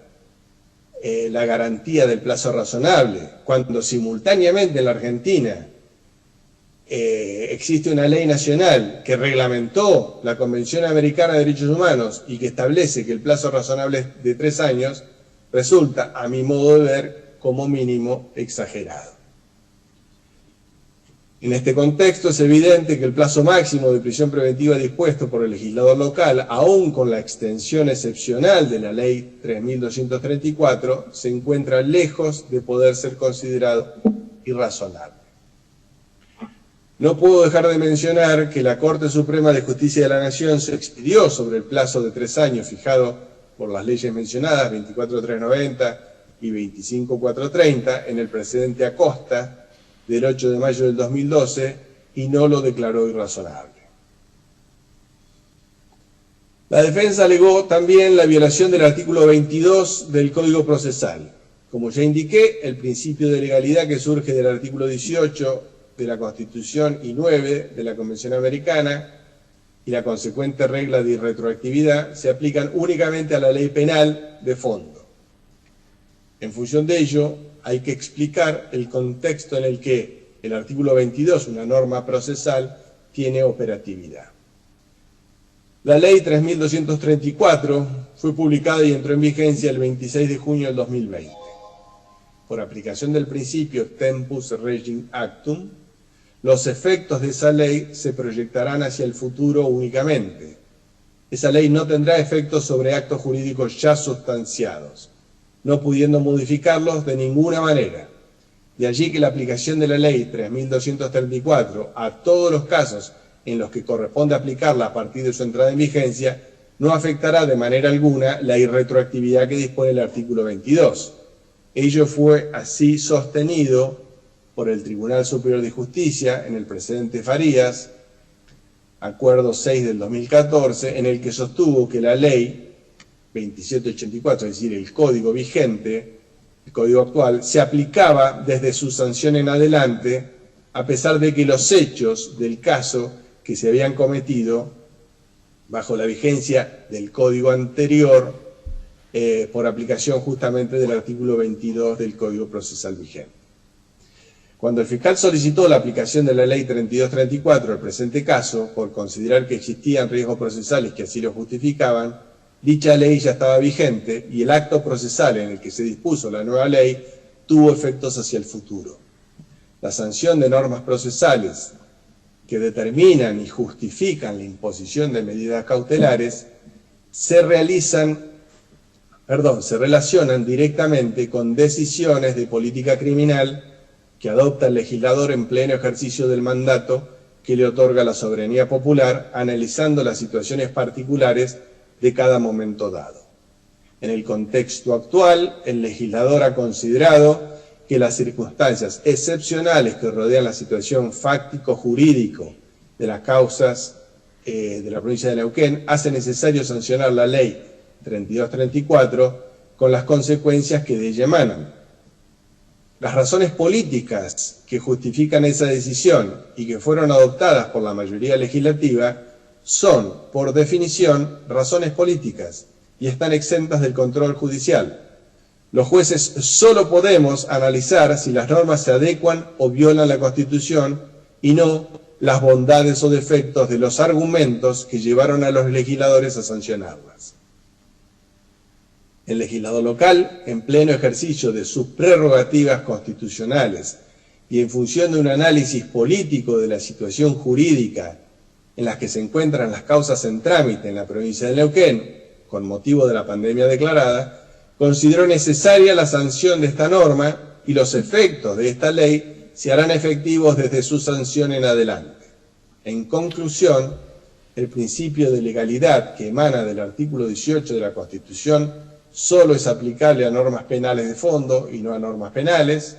la garantía del plazo razonable, cuando simultáneamente en la Argentina existe una ley nacional que reglamentó la Convención Americana de Derechos Humanos y que establece que el plazo razonable es de 3 años, resulta, a mi modo de ver, como mínimo exagerado. En este contexto es evidente que el plazo máximo de prisión preventiva dispuesto por el legislador local, aún con la extensión excepcional de la Ley 3234, se encuentra lejos de poder ser considerado irrazonable. No puedo dejar de mencionar que la Corte Suprema de Justicia de la Nación se expidió sobre el plazo de 3 años fijado por las leyes mencionadas, 24.390 y 25.430, en el precedente Acosta, del 8 de mayo del 2012, y no lo declaró irrazonable. La defensa alegó también la violación del artículo 22 del Código Procesal. Como ya indiqué, el principio de legalidad que surge del artículo 18 de la Constitución y 9 de la Convención Americana y la consecuente regla de irretroactividad se aplican únicamente a la ley penal de fondo. En función de ello, hay que explicar el contexto en el que el artículo 22, una norma procesal, tiene operatividad. La ley 3234 fue publicada y entró en vigencia el 26 de junio del 2020. Por aplicación del principio Tempus Regit Actum, los efectos de esa ley se proyectarán hacia el futuro únicamente. Esa ley no tendrá efectos sobre actos jurídicos ya sustanciados, no pudiendo modificarlos de ninguna manera. De allí que la aplicación de la ley 3234 a todos los casos en los que corresponde aplicarla a partir de su entrada en vigencia no afectará de manera alguna la irretroactividad que dispone el artículo 22. Ello fue así sostenido por el Tribunal Superior de Justicia en el precedente Farías, acuerdo 6 del 2014, en el que sostuvo que la ley 2784, es decir, el código vigente, el código actual, se aplicaba desde su sanción en adelante, a pesar de que los hechos del caso que se habían cometido bajo la vigencia del código anterior, por aplicación justamente del artículo 22 del Código Procesal vigente. Cuando el fiscal solicitó la aplicación de la ley 3234 al presente caso, por considerar que existían riesgos procesales que así lo justificaban, dicha ley ya estaba vigente y el acto procesal en el que se dispuso la nueva ley tuvo efectos hacia el futuro. La sanción de normas procesales que determinan y justifican la imposición de medidas cautelares se relacionan directamente con decisiones de política criminal que adopta el legislador en pleno ejercicio del mandato que le otorga la soberanía popular, analizando las situaciones particulares de cada momento dado. En el contexto actual, el legislador ha considerado que las circunstancias excepcionales que rodean la situación fáctico-jurídico de las causas de la provincia de Neuquén hace necesario sancionar la ley 3234 con las consecuencias que de ella emanan. Las razones políticas que justifican esa decisión y que fueron adoptadas por la mayoría legislativa son, por definición, razones políticas y están exentas del control judicial. Los jueces solo podemos analizar si las normas se adecuan o violan la Constitución y no las bondades o defectos de los argumentos que llevaron a los legisladores a sancionarlas. El legislador local, en pleno ejercicio de sus prerrogativas constitucionales y en función de un análisis político de la situación jurídica en las que se encuentran las causas en trámite en la provincia de Neuquén, con motivo de la pandemia declarada, consideró necesaria la sanción de esta norma y los efectos de esta ley se harán efectivos desde su sanción en adelante. En conclusión, el principio de legalidad que emana del artículo 18 de la Constitución solo es aplicable a normas penales de fondo y no a normas penales.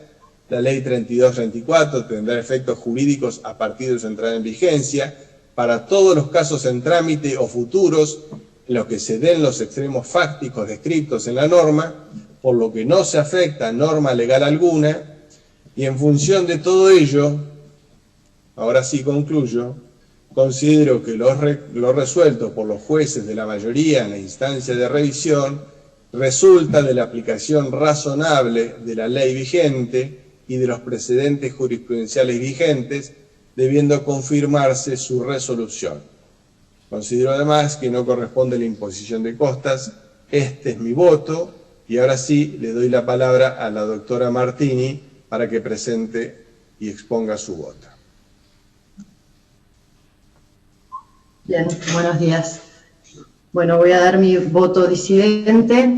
La Ley 3234 tendrá efectos jurídicos a partir de su entrada en vigencia para todos los casos en trámite o futuros en los que se den los extremos fácticos descritos en la norma, por lo que no se afecta a norma legal alguna, y en función de todo ello, ahora sí concluyo, considero que lo resuelto por los jueces de la mayoría en la instancia de revisión resulta de la aplicación razonable de la ley vigente y de los precedentes jurisprudenciales vigentes, debiendo confirmarse su resolución. Considero además que no corresponde la imposición de costas. Este es mi voto, y ahora sí le doy la palabra a la doctora Martini para que presente y exponga su voto. Bien, buenos días. Bueno, voy a dar mi voto disidente.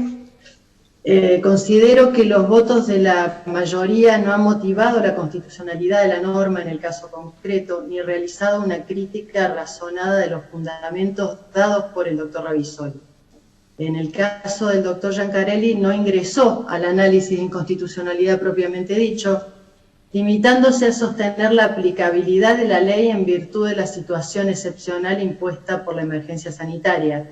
Considero que los votos de la mayoría no han motivado la constitucionalidad de la norma en el caso concreto, ni realizado una crítica razonada de los fundamentos dados por el doctor Ravizoli. En el caso del doctor Giancarelli no ingresó al análisis de inconstitucionalidad propiamente dicho, limitándose a sostener la aplicabilidad de la ley en virtud de la situación excepcional impuesta por la emergencia sanitaria.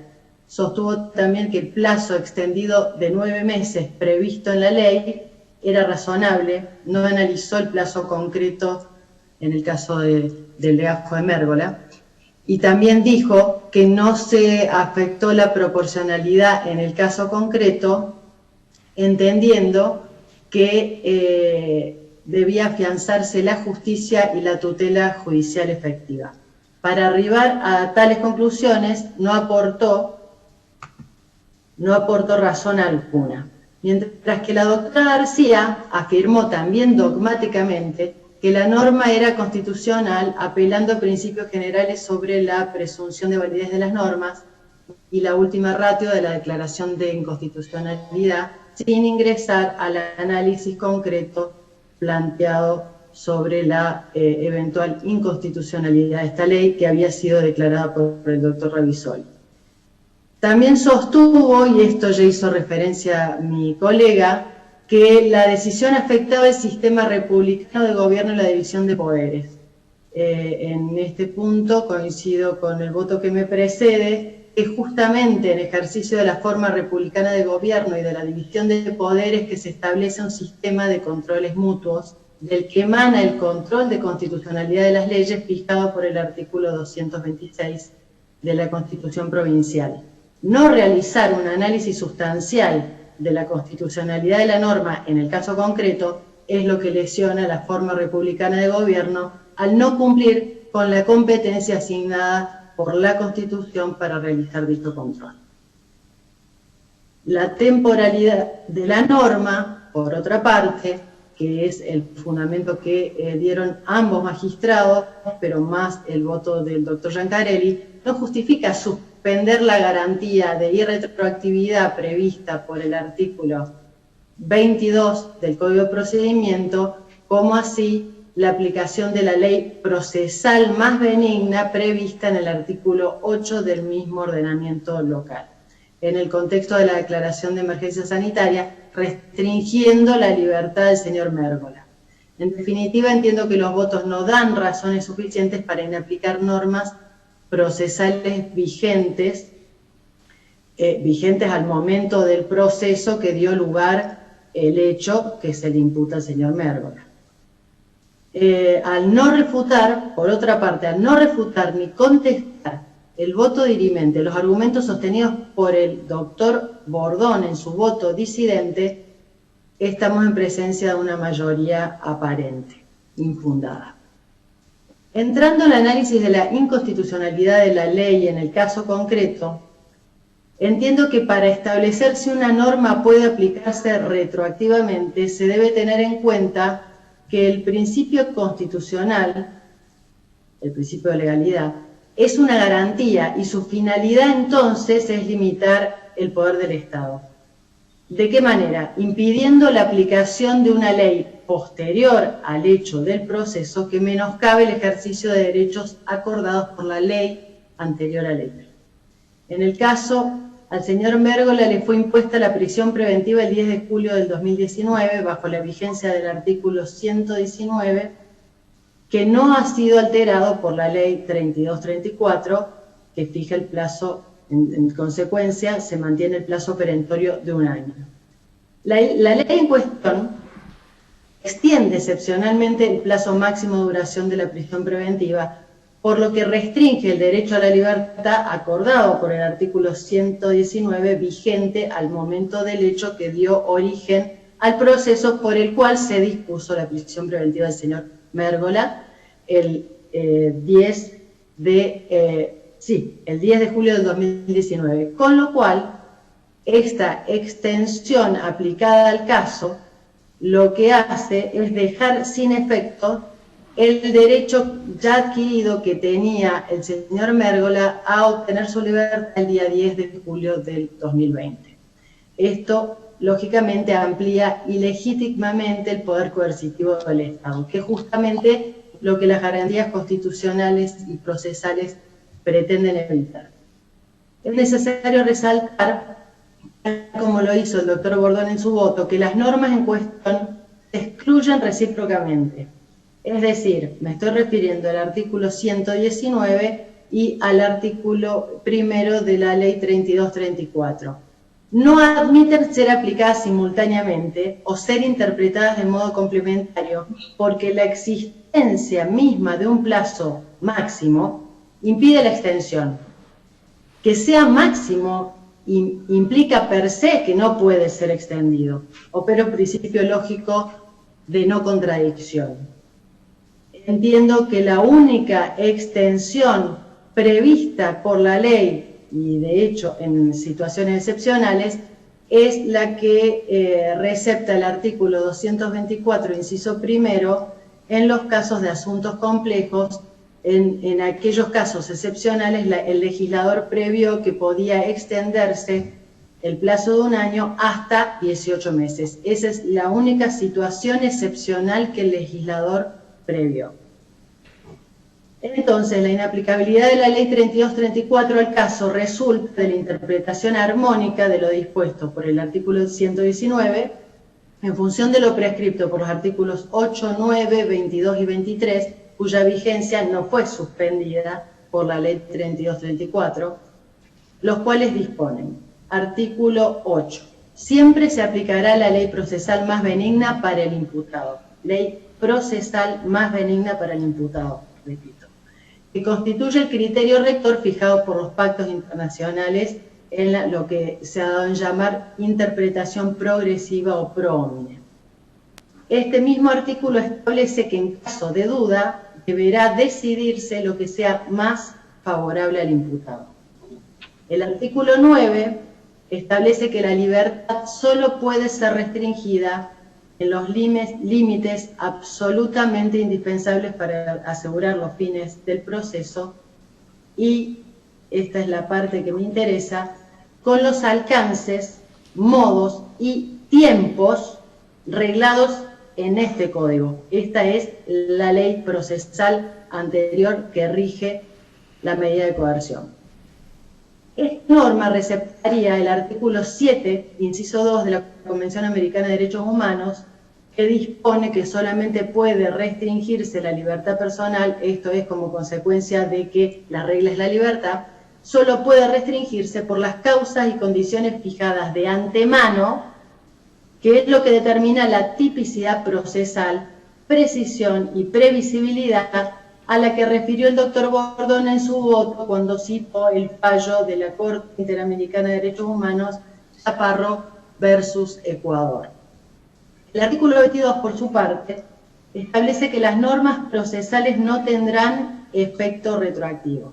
Sostuvo también que el plazo extendido de 9 meses previsto en la ley era razonable, no analizó el plazo concreto en el caso del legajo de Mérgola, y también dijo que no se afectó la proporcionalidad en el caso concreto, entendiendo que debía afianzarse la justicia y la tutela judicial efectiva. Para arribar a tales conclusiones no aportó razón alguna, mientras que la doctora García afirmó también dogmáticamente que la norma era constitucional, apelando a principios generales sobre la presunción de validez de las normas y la última ratio de la declaración de inconstitucionalidad, sin ingresar al análisis concreto planteado sobre la eventual inconstitucionalidad de esta ley que había sido declarada por el doctor Ravizoli. También sostuvo, y esto ya hizo referencia mi colega, que la decisión afectaba el sistema republicano de gobierno y la división de poderes. En este punto coincido con el voto que me precede, que justamente en ejercicio de la forma republicana de gobierno y de la división de poderes que se establece un sistema de controles mutuos, del que emana el control de constitucionalidad de las leyes fijado por el artículo 226 de la Constitución Provincial. No realizar un análisis sustancial de la constitucionalidad de la norma en el caso concreto es lo que lesiona la forma republicana de gobierno al no cumplir con la competencia asignada por la Constitución para realizar dicho control. La temporalidad de la norma, por otra parte, que es el fundamento que dieron ambos magistrados, pero más el voto del doctor Giancarelli, no justifica suspender la garantía de irretroactividad prevista por el artículo 22 del Código de Procedimiento, como así la aplicación de la ley procesal más benigna prevista en el artículo 8 del mismo ordenamiento local, en el contexto de la declaración de emergencia sanitaria, restringiendo la libertad del señor Mérgola. En definitiva, entiendo que los votos no dan razones suficientes para inaplicar normas procesales vigentes al momento del proceso que dio lugar el hecho que se le imputa al señor Mérgola. Al no refutar, por otra parte, al no refutar ni contestar el voto dirimente, los argumentos sostenidos por el doctor Bordón en su voto disidente, estamos en presencia de una mayoría aparente, infundada. Entrando al análisis de la inconstitucionalidad de la ley en el caso concreto, entiendo que para establecer si una norma puede aplicarse retroactivamente, se debe tener en cuenta que el principio constitucional, el principio de legalidad, es una garantía y su finalidad entonces es limitar el poder del Estado. ¿De qué manera? Impidiendo la aplicación de una ley posterior al hecho del proceso que menoscabe el ejercicio de derechos acordados por la ley anterior a ley. En el caso, al señor Mérgola le fue impuesta la prisión preventiva el 10 de julio del 2019 bajo la vigencia del artículo 119, que no ha sido alterado por la ley 3234, que fija el plazo, en consecuencia, se mantiene el plazo perentorio de 1 año. La ley en cuestión extiende excepcionalmente el plazo máximo de duración de la prisión preventiva, por lo que restringe el derecho a la libertad acordado por el artículo 119 vigente al momento del hecho que dio origen al proceso por el cual se dispuso la prisión preventiva del señor Mérgola el 10 de julio del 2019, con lo cual esta extensión aplicada al caso lo que hace es dejar sin efecto el derecho ya adquirido que tenía el señor Mérgola a obtener su libertad el día 10 de julio del 2020. Esto, lógicamente, amplía ilegítimamente el poder coercitivo del Estado, que es justamente lo que las garantías constitucionales y procesales pretenden evitar. Es necesario resaltar, como lo hizo el doctor Bordón en su voto, que las normas en cuestión se excluyen recíprocamente. Es decir, me estoy refiriendo al artículo 119 y al artículo primero de la ley 3234. No admiten ser aplicadas simultáneamente o ser interpretadas de modo complementario porque la existencia misma de un plazo máximo impide la extensión. Que sea máximo implica per se que no puede ser extendido. Opera un principio lógico de no contradicción. Entiendo que la única extensión prevista por la ley, y de hecho en situaciones excepcionales, es la que recepta el artículo 224, inciso primero, en los casos de asuntos complejos. En aquellos casos excepcionales, el legislador previó que podía extenderse el plazo de 1 año hasta 18 meses. Esa es la única situación excepcional que el legislador previó. Entonces, la inaplicabilidad de la ley 3234 al caso resulta de la interpretación armónica de lo dispuesto por el artículo 119 en función de lo prescripto por los artículos 8, 9, 22 y 23, cuya vigencia no fue suspendida por la ley 3234, los cuales disponen: artículo 8. Siempre se aplicará la ley procesal más benigna para el imputado. Ley procesal más benigna para el imputado, repito, que constituye el criterio rector fijado por los pactos internacionales en lo que se ha dado en llamar interpretación progresiva o pro omnia. Este mismo artículo establece que en caso de duda deberá decidirse lo que sea más favorable al imputado. El artículo 9 establece que la libertad solo puede ser restringida en los límites absolutamente indispensables para asegurar los fines del proceso, y esta es la parte que me interesa, con los alcances, modos y tiempos reglados en este código. Esta es la ley procesal anterior que rige la medida de coerción. Esta norma receptaría el artículo 7, inciso 2 de la Convención Americana de Derechos Humanos, que dispone que solamente puede restringirse la libertad personal, esto es como consecuencia de que la regla es la libertad, solo puede restringirse por las causas y condiciones fijadas de antemano, que es lo que determina la tipicidad procesal, precisión y previsibilidad a la que refirió el doctor Bordón en su voto cuando citó el fallo de la Corte Interamericana de Derechos Humanos, Chaparro versus Ecuador. El artículo 22, por su parte, establece que las normas procesales no tendrán efecto retroactivo.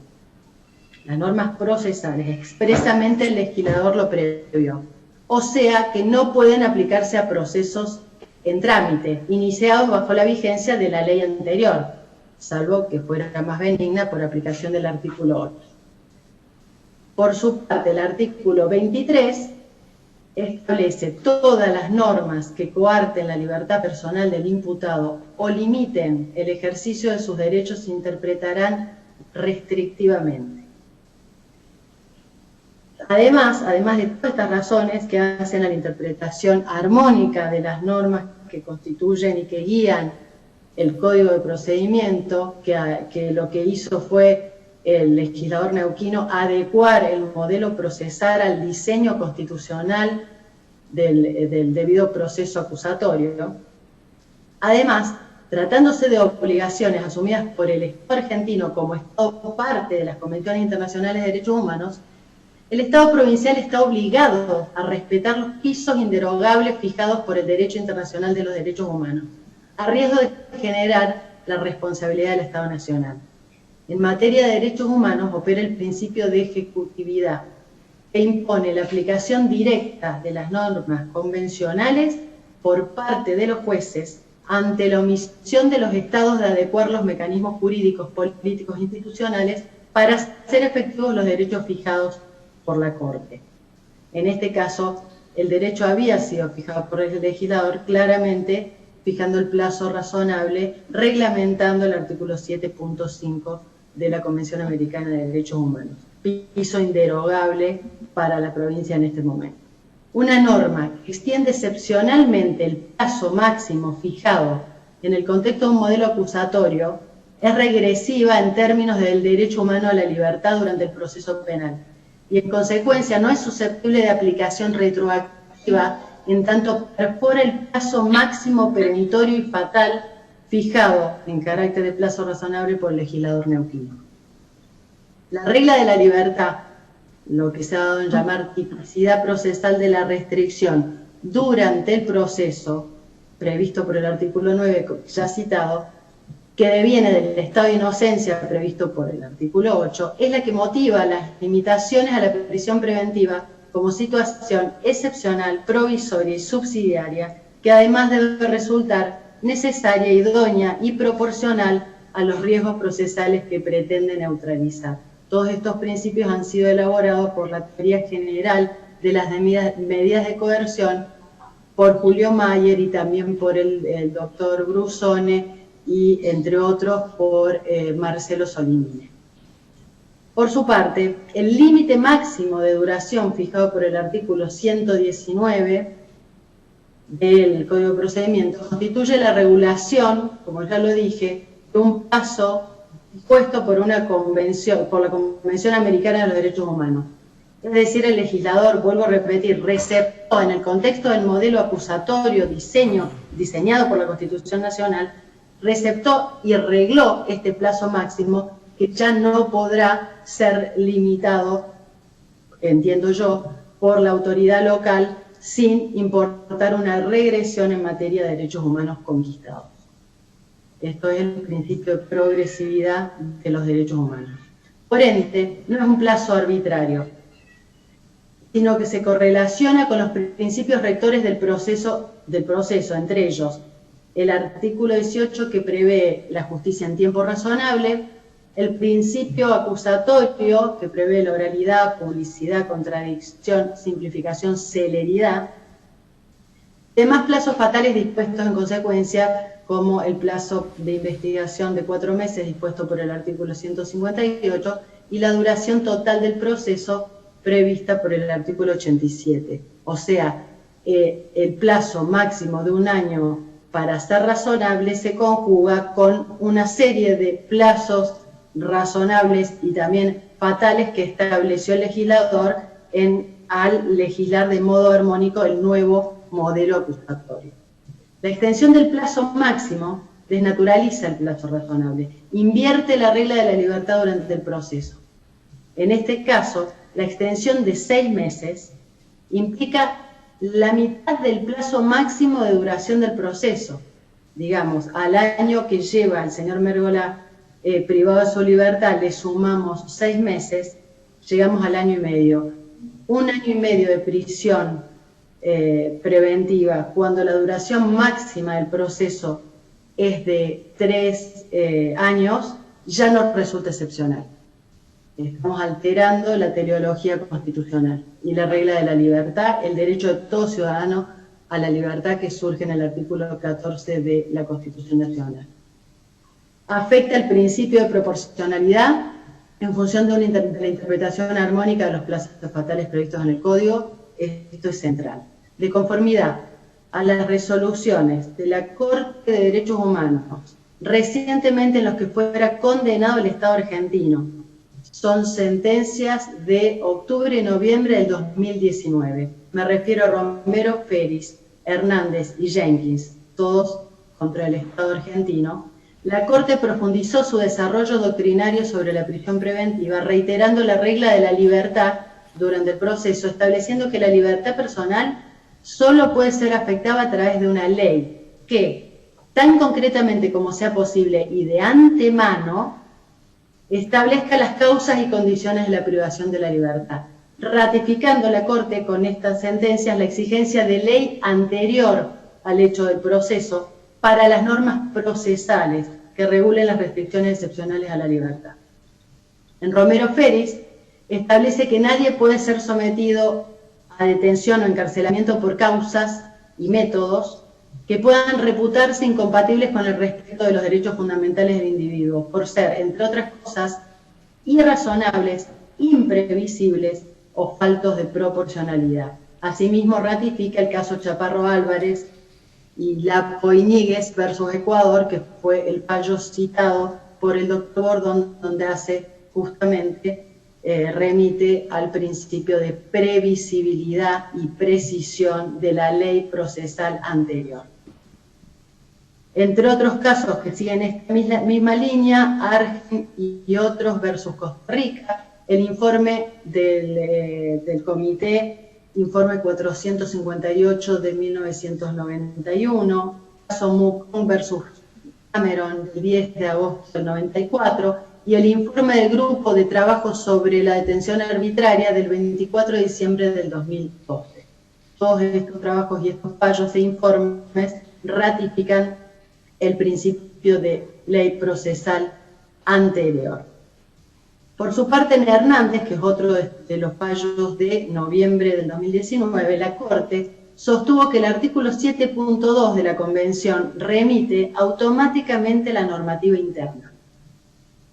Las normas procesales, expresamente el legislador lo previó. O sea que no pueden aplicarse a procesos en trámite, iniciados bajo la vigencia de la ley anterior, salvo que fuera más benigna por aplicación del artículo 8. Por su parte, el artículo 23 establece todas las normas que coarten la libertad personal del imputado o limiten el ejercicio de sus derechos se interpretarán restrictivamente. Además de todas estas razones que hacen a la interpretación armónica de las normas que constituyen y que guían el Código de Procedimiento, que lo que hizo fue el legislador neuquino adecuar el modelo procesal al diseño constitucional del debido proceso acusatorio. Además, tratándose de obligaciones asumidas por el Estado argentino como Estado parte de las Convenciones Internacionales de Derechos Humanos, el Estado provincial está obligado a respetar los pisos inderogables fijados por el derecho internacional de los derechos humanos, a riesgo de generar la responsabilidad del Estado nacional. En materia de derechos humanos opera el principio de ejecutividad, que impone la aplicación directa de las normas convencionales por parte de los jueces ante la omisión de los estados de adecuar los mecanismos jurídicos, políticos e institucionales para hacer efectivos los derechos fijados por la Corte. En este caso, el derecho había sido fijado por el legislador claramente fijando el plazo razonable, reglamentando el artículo 7.5 de la Convención Americana de Derechos Humanos. Piso inderogable para la provincia en este momento. Una norma que extiende excepcionalmente el plazo máximo fijado en el contexto de un modelo acusatorio es regresiva en términos del derecho humano a la libertad durante el proceso penal y en consecuencia no es susceptible de aplicación retroactiva en tanto perfora el plazo máximo perentorio y fatal fijado en carácter de plazo razonable por el legislador neuquino. La regla de la libertad, lo que se ha dado en llamar tipicidad procesal de la restricción durante el proceso previsto por el artículo 9 ya citado, que deviene del estado de inocencia previsto por el artículo 8, es la que motiva las limitaciones a la prisión preventiva como situación excepcional, provisoria y subsidiaria, que además debe resultar necesaria, idónea y proporcional a los riesgos procesales que pretende neutralizar. Todos estos principios han sido elaborados por la teoría general de las medidas de coerción por Julio Mayer y también por el doctor Brusone y entre otros por Marcelo Solimine. Por su parte, el límite máximo de duración fijado por el artículo 119 del Código de Procedimiento constituye la regulación, como ya lo dije, de un paso dispuesto por la Convención Americana de los Derechos Humanos. Es decir, el legislador, vuelvo a repetir, receptó en el contexto del modelo acusatorio diseñado por la Constitución Nacional, receptó y regló este plazo máximo que ya no podrá ser limitado, entiendo yo, por la autoridad local sin importar una regresión en materia de derechos humanos conquistados. Esto es el principio de progresividad de los derechos humanos. Por ende, no es un plazo arbitrario, sino que se correlaciona con los principios rectores del proceso, entre ellos el artículo 18 que prevé la justicia en tiempo razonable, el principio acusatorio que prevé la oralidad, publicidad, contradicción, simplificación, celeridad, demás plazos fatales dispuestos en consecuencia, como el plazo de investigación de 4 meses dispuesto por el artículo 158 y la duración total del proceso prevista por el artículo 87. O sea, el plazo máximo de 1 año para ser razonable se conjuga con una serie de plazos razonables y también fatales que estableció el legislador al legislar de modo armónico el nuevo modelo acusatorio. La extensión del plazo máximo desnaturaliza el plazo razonable, invierte la regla de la libertad durante el proceso. En este caso, la extensión de 6 meses implica la mitad del plazo máximo de duración del proceso. Digamos, al año que lleva el señor Mérgola privado de su libertad, le sumamos 6 meses, llegamos al año y medio. 1 año y medio de prisión preventiva, cuando la duración máxima del proceso es de 3 años, ya no resulta excepcional. Estamos alterando la teleología constitucional y la regla de la libertad, el derecho de todo ciudadano a la libertad que surge en el artículo 14 de la Constitución Nacional. Afecta el principio de proporcionalidad en función de la interpretación armónica de los plazos fatales previstos en el Código. Esto es central. De conformidad a las resoluciones de la Corte de Derechos Humanos, recientemente en los que fuera condenado el Estado argentino, son sentencias de octubre y noviembre del 2019. Me refiero a Romero, Félix, Hernández y Jenkins, todos contra el Estado argentino. La Corte profundizó su desarrollo doctrinario sobre la prisión preventiva, reiterando la regla de la libertad durante el proceso, estableciendo que la libertad personal solo puede ser afectada a través de una ley que, tan concretamente como sea posible y de antemano, establezca las causas y condiciones de la privación de la libertad, ratificando la Corte con estas sentencias la exigencia de ley anterior al hecho del proceso para las normas procesales que regulen las restricciones excepcionales a la libertad. En Romero Félix establece que nadie puede ser sometido a detención o encarcelamiento por causas y métodos que puedan reputarse incompatibles con el respeto de los derechos fundamentales del individuo, por ser, entre otras cosas, irrazonables, imprevisibles o faltos de proporcionalidad. Asimismo, ratifica el caso Chaparro Álvarez y Lapo Iñiguez versus Ecuador, que fue el fallo citado por el doctor Bordón, donde hace justamente remite al principio de previsibilidad y precisión de la ley procesal anterior. Entre otros casos que siguen esta misma línea, Argen y otros versus Costa Rica, el informe del comité, informe 458 de 1991, caso Mukung versus Cameron, del 10 de agosto del 94, y el informe del Grupo de Trabajo sobre la Detención Arbitraria del 24 de diciembre del 2012. Todos estos trabajos y estos fallos e informes ratifican el principio de ley procesal anterior. Por su parte, en Hernández, que es otro de los fallos de noviembre del 2019, la Corte sostuvo que el artículo 7.2 de la Convención remite automáticamente la normativa interna.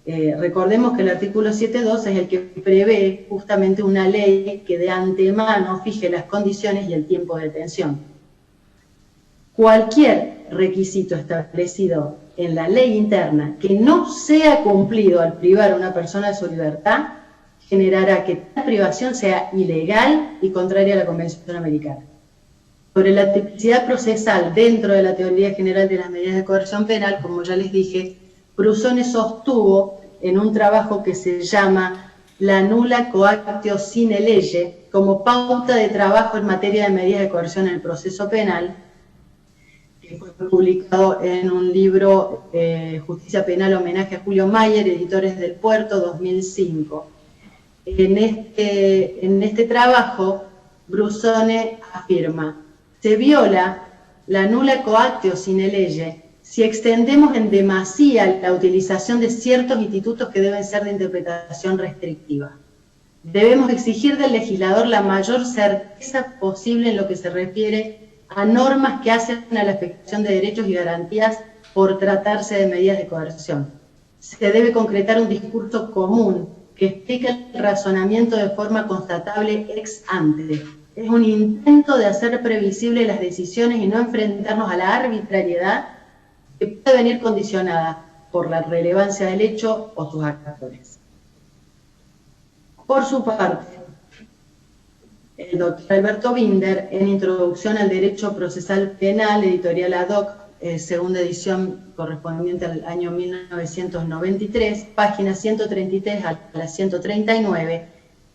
Recordemos que el artículo 7.2 es el que prevé justamente una ley que de antemano fije las condiciones y el tiempo de detención. Cualquier requisito establecido en la ley interna que no sea cumplido al privar a una persona de su libertad generará que tal privación sea ilegal y contraria a la Convención Americana. Sobre la tipicidad procesal dentro de la teoría general de las medidas de coerción penal, como ya les dije, Brusone sostuvo en un trabajo que se llama La nulla coactio sine lege como pauta de trabajo en materia de medidas de coerción en el proceso penal, que fue publicado en un libro, Justicia Penal, homenaje a Julio Mayer, Editores del Puerto, 2005. En este trabajo, Brusone afirma: se viola la nulla coactio sine lege si extendemos en demasía la utilización de ciertos institutos que deben ser de interpretación restrictiva. Debemos exigir del legislador la mayor certeza posible en lo que se refiere a normas que hacen a la afectación de derechos y garantías por tratarse de medidas de coerción. Se debe concretar un discurso común que explique el razonamiento de forma constatable ex ante. Es un intento de hacer previsibles las decisiones y no enfrentarnos a la arbitrariedad que puede venir condicionada por la relevancia del hecho o sus actores. Por su parte, el doctor Alberto Binder, en Introducción al Derecho Procesal Penal, editorial ad hoc, segunda edición correspondiente al año 1993, páginas 133 a la 139,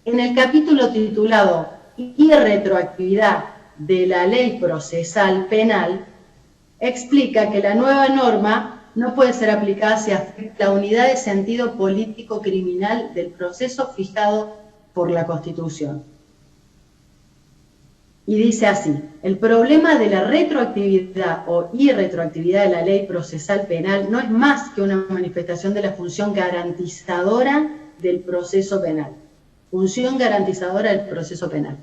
en el capítulo titulado Irretroactividad de la Ley Procesal Penal, explica que la nueva norma no puede ser aplicada si afecta la unidad de sentido político criminal del proceso fijado por la Constitución. Y dice así: el problema de la retroactividad o irretroactividad de la ley procesal penal no es más que una manifestación de la función garantizadora del proceso penal. Función garantizadora del proceso penal.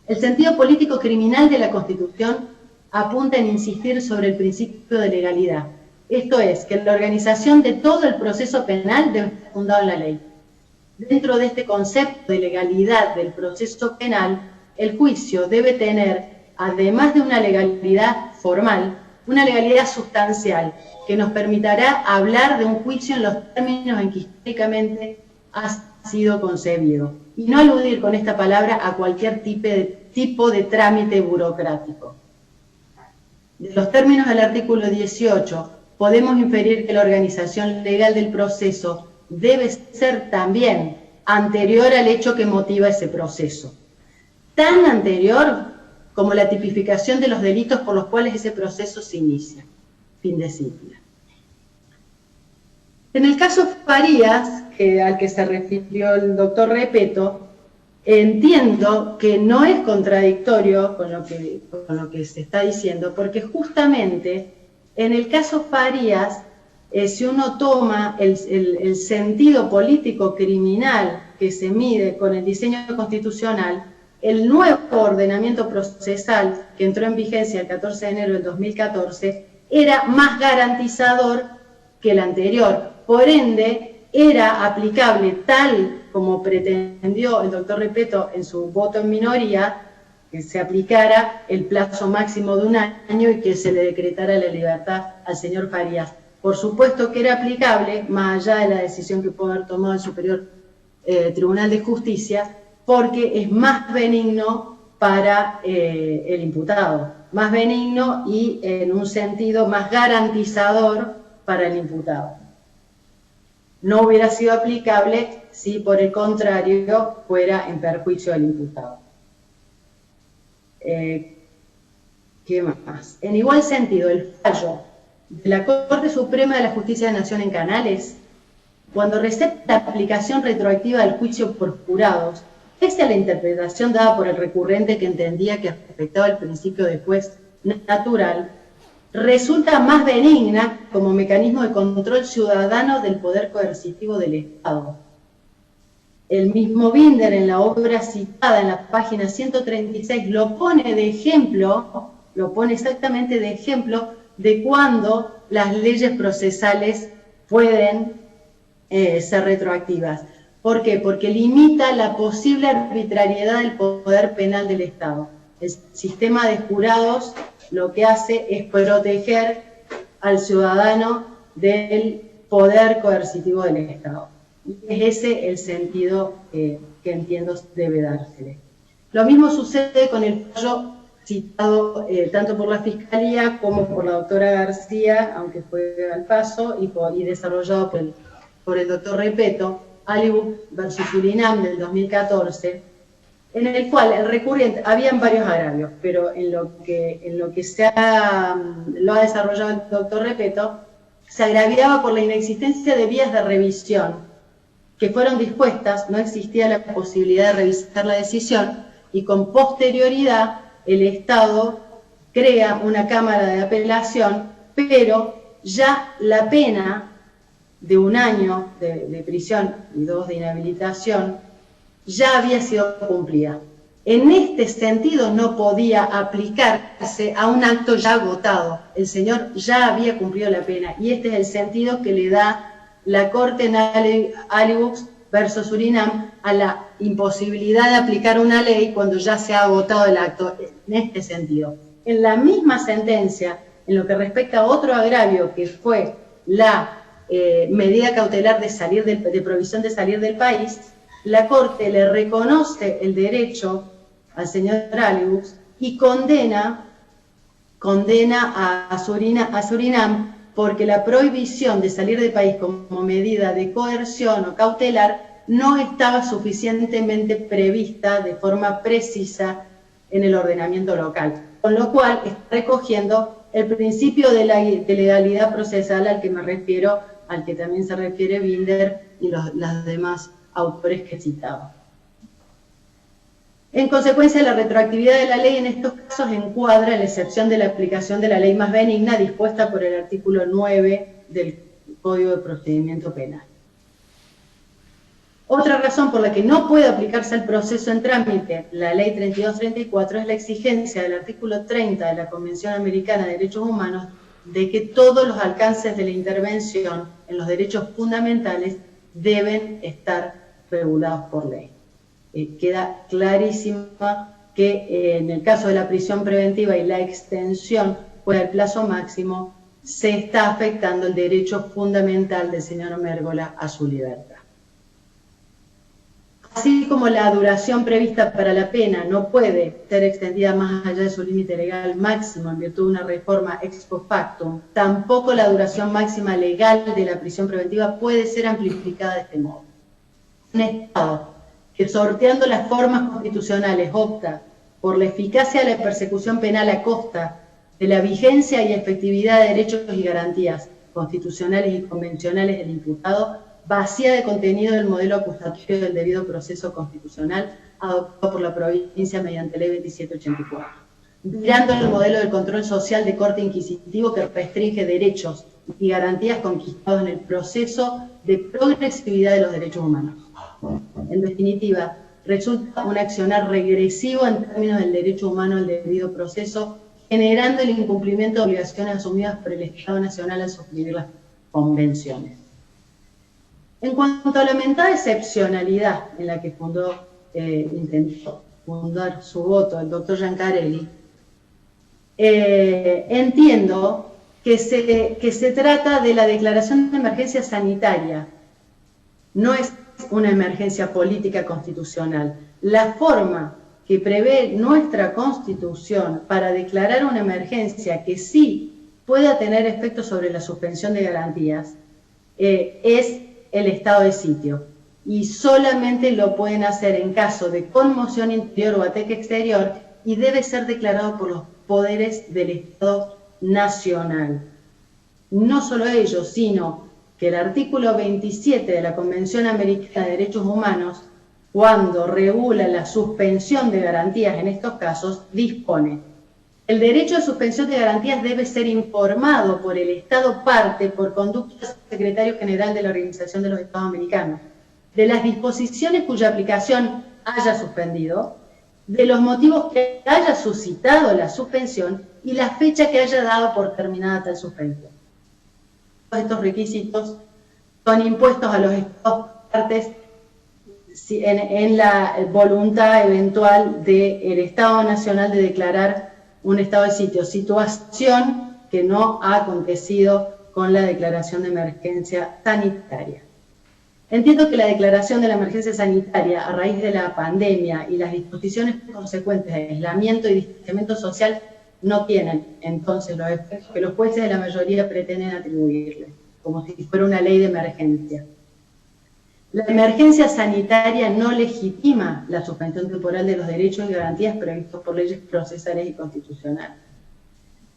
El sentido político criminal de la Constitución apunta en insistir sobre el principio de legalidad. Esto es, que la organización de todo el proceso penal debe estar fundada en la ley. Dentro de este concepto de legalidad del proceso penal, el juicio debe tener, además de una legalidad formal, una legalidad sustancial que nos permitirá hablar de un juicio en los términos en que históricamente ha sido concebido y no aludir con esta palabra a cualquier tipo de trámite burocrático. De los términos del artículo 18, podemos inferir que la organización legal del proceso debe ser también anterior al hecho que motiva ese proceso. Tan anterior como la tipificación de los delitos por los cuales ese proceso se inicia. Fin de cita. En el caso Farías, al que se refirió el doctor Repetto, entiendo que no es contradictorio con lo que se está diciendo, porque justamente en el caso Farías, si uno toma el sentido político criminal que se mide con el diseño constitucional, el nuevo ordenamiento procesal que entró en vigencia el 14 de enero del 2014 era más garantizador que el anterior. Por ende, era aplicable tal como pretendió el doctor Repetto en su voto en minoría, que se aplicara el plazo máximo de un año y que se le decretara la libertad al señor Farías. Por supuesto que era aplicable, más allá de la decisión que pudo haber tomado el Superior Tribunal de Justicia, porque es más benigno para el imputado, más benigno y en un sentido más garantizador para el imputado. No hubiera sido aplicable si por el contrario fuera en perjuicio del imputado. ¿Qué más? En igual sentido, el fallo de la Corte Suprema de la Justicia de la Nación en Canales, cuando receta la aplicación retroactiva del juicio por jurados, pese a la interpretación dada por el recurrente que entendía que afectaba el principio de juez natural, resulta más benigna como mecanismo de control ciudadano del poder coercitivo del Estado. El mismo Binder, en la obra citada en la página 136, lo pone de ejemplo, lo pone exactamente de ejemplo de cuando las leyes procesales pueden ser retroactivas. ¿Por qué? Porque limita la posible arbitrariedad del poder penal del Estado. El sistema de jurados lo que hace es proteger al ciudadano del poder coercitivo del Estado. Y es ese el sentido que entiendo debe dársele. Lo mismo sucede con el fallo citado tanto por la Fiscalía como por la doctora García, aunque fue al paso, y desarrollado por el doctor Repetto, Alibuch versus Surinam del 2014, en el cual el recurrente, habían varios agravios, pero en lo que lo ha desarrollado el doctor Repetto, se agraviaba por la inexistencia de vías de revisión que fueron dispuestas, no existía la posibilidad de revisar la decisión, y con posterioridad el Estado crea una cámara de apelación, pero ya la pena de un año de prisión y 2 de inhabilitación ya había sido cumplida. En este sentido no podía aplicarse a un acto ya agotado. El señor ya había cumplido la pena, y este es el sentido que le da la Corte en Alibuch versus Surinam a la imposibilidad de aplicar una ley cuando ya se ha agotado el acto, en este sentido. En la misma sentencia, en lo que respecta a otro agravio que fue la medida cautelar de provisión de salir del país, la Corte le reconoce el derecho al señor Alibuch y condena a Surinam porque la prohibición de salir del país como medida de coerción o cautelar no estaba suficientemente prevista de forma precisa en el ordenamiento local, con lo cual está recogiendo el principio de legalidad procesal al que me refiero, al que también se refiere Binder y los demás autores que he citado. En consecuencia, la retroactividad de la ley en estos casos encuadra la excepción de la aplicación de la ley más benigna dispuesta por el artículo 9 del Código de Procedimiento Penal. Otra razón por la que no puede aplicarse al proceso en trámite la ley 3234 es la exigencia del artículo 30 de la Convención Americana de Derechos Humanos de que todos los alcances de la intervención en los derechos fundamentales deben estar regulados por ley. Queda clarísima que en el caso de la prisión preventiva y la extensión fuera del plazo máximo, se está afectando el derecho fundamental del señor Mérgola a su libertad. Así como la duración prevista para la pena no puede ser extendida más allá de su límite legal máximo en virtud de una reforma ex post factum, tampoco la duración máxima legal de la prisión preventiva puede ser amplificada de este modo. Un Estado que, sorteando las formas constitucionales, opta por la eficacia de la persecución penal a costa de la vigencia y efectividad de derechos y garantías constitucionales y convencionales del imputado, vacía de contenido del modelo acusatorio del debido proceso constitucional adoptado por la provincia mediante ley 2784, mirando el modelo del control social de corte inquisitivo que restringe derechos y garantías conquistados en el proceso de progresividad de los derechos humanos. En definitiva, resulta un accionar regresivo en términos del derecho humano al debido proceso, generando el incumplimiento de obligaciones asumidas por el Estado Nacional al suscribir las convenciones. En cuanto a la lamentada excepcionalidad en la que intentó fundar su voto el doctor Giancarelli, entiendo que se trata de la declaración de emergencia sanitaria, no es una emergencia política constitucional. La forma que prevé nuestra Constitución para declarar una emergencia que sí pueda tener efectos sobre la suspensión de garantías es el estado de sitio, y solamente lo pueden hacer en caso de conmoción interior o ataque exterior, y debe ser declarado por los poderes del Estado Nacional. No solo ello, sino que el artículo 27 de la Convención Americana de Derechos Humanos, cuando regula la suspensión de garantías en estos casos, dispone: el derecho de suspensión de garantías debe ser informado por el Estado parte por conducta del Secretario General de la Organización de los Estados Americanos, de las disposiciones cuya aplicación haya suspendido, de los motivos que haya suscitado la suspensión y la fecha que haya dado por terminada tal suspensión. Estos requisitos son impuestos a los Estados partes en la voluntad eventual del Estado Nacional de declarar un estado de sitio, situación que no ha acontecido con la declaración de emergencia sanitaria. Entiendo que la declaración de la emergencia sanitaria a raíz de la pandemia y las disposiciones consecuentes de aislamiento y distanciamiento social no tienen entonces los efectos que los jueces de la mayoría pretenden atribuirle, como si fuera una ley de emergencia. La emergencia sanitaria no legitima la suspensión temporal de los derechos y garantías previstos por leyes procesales y constitucionales.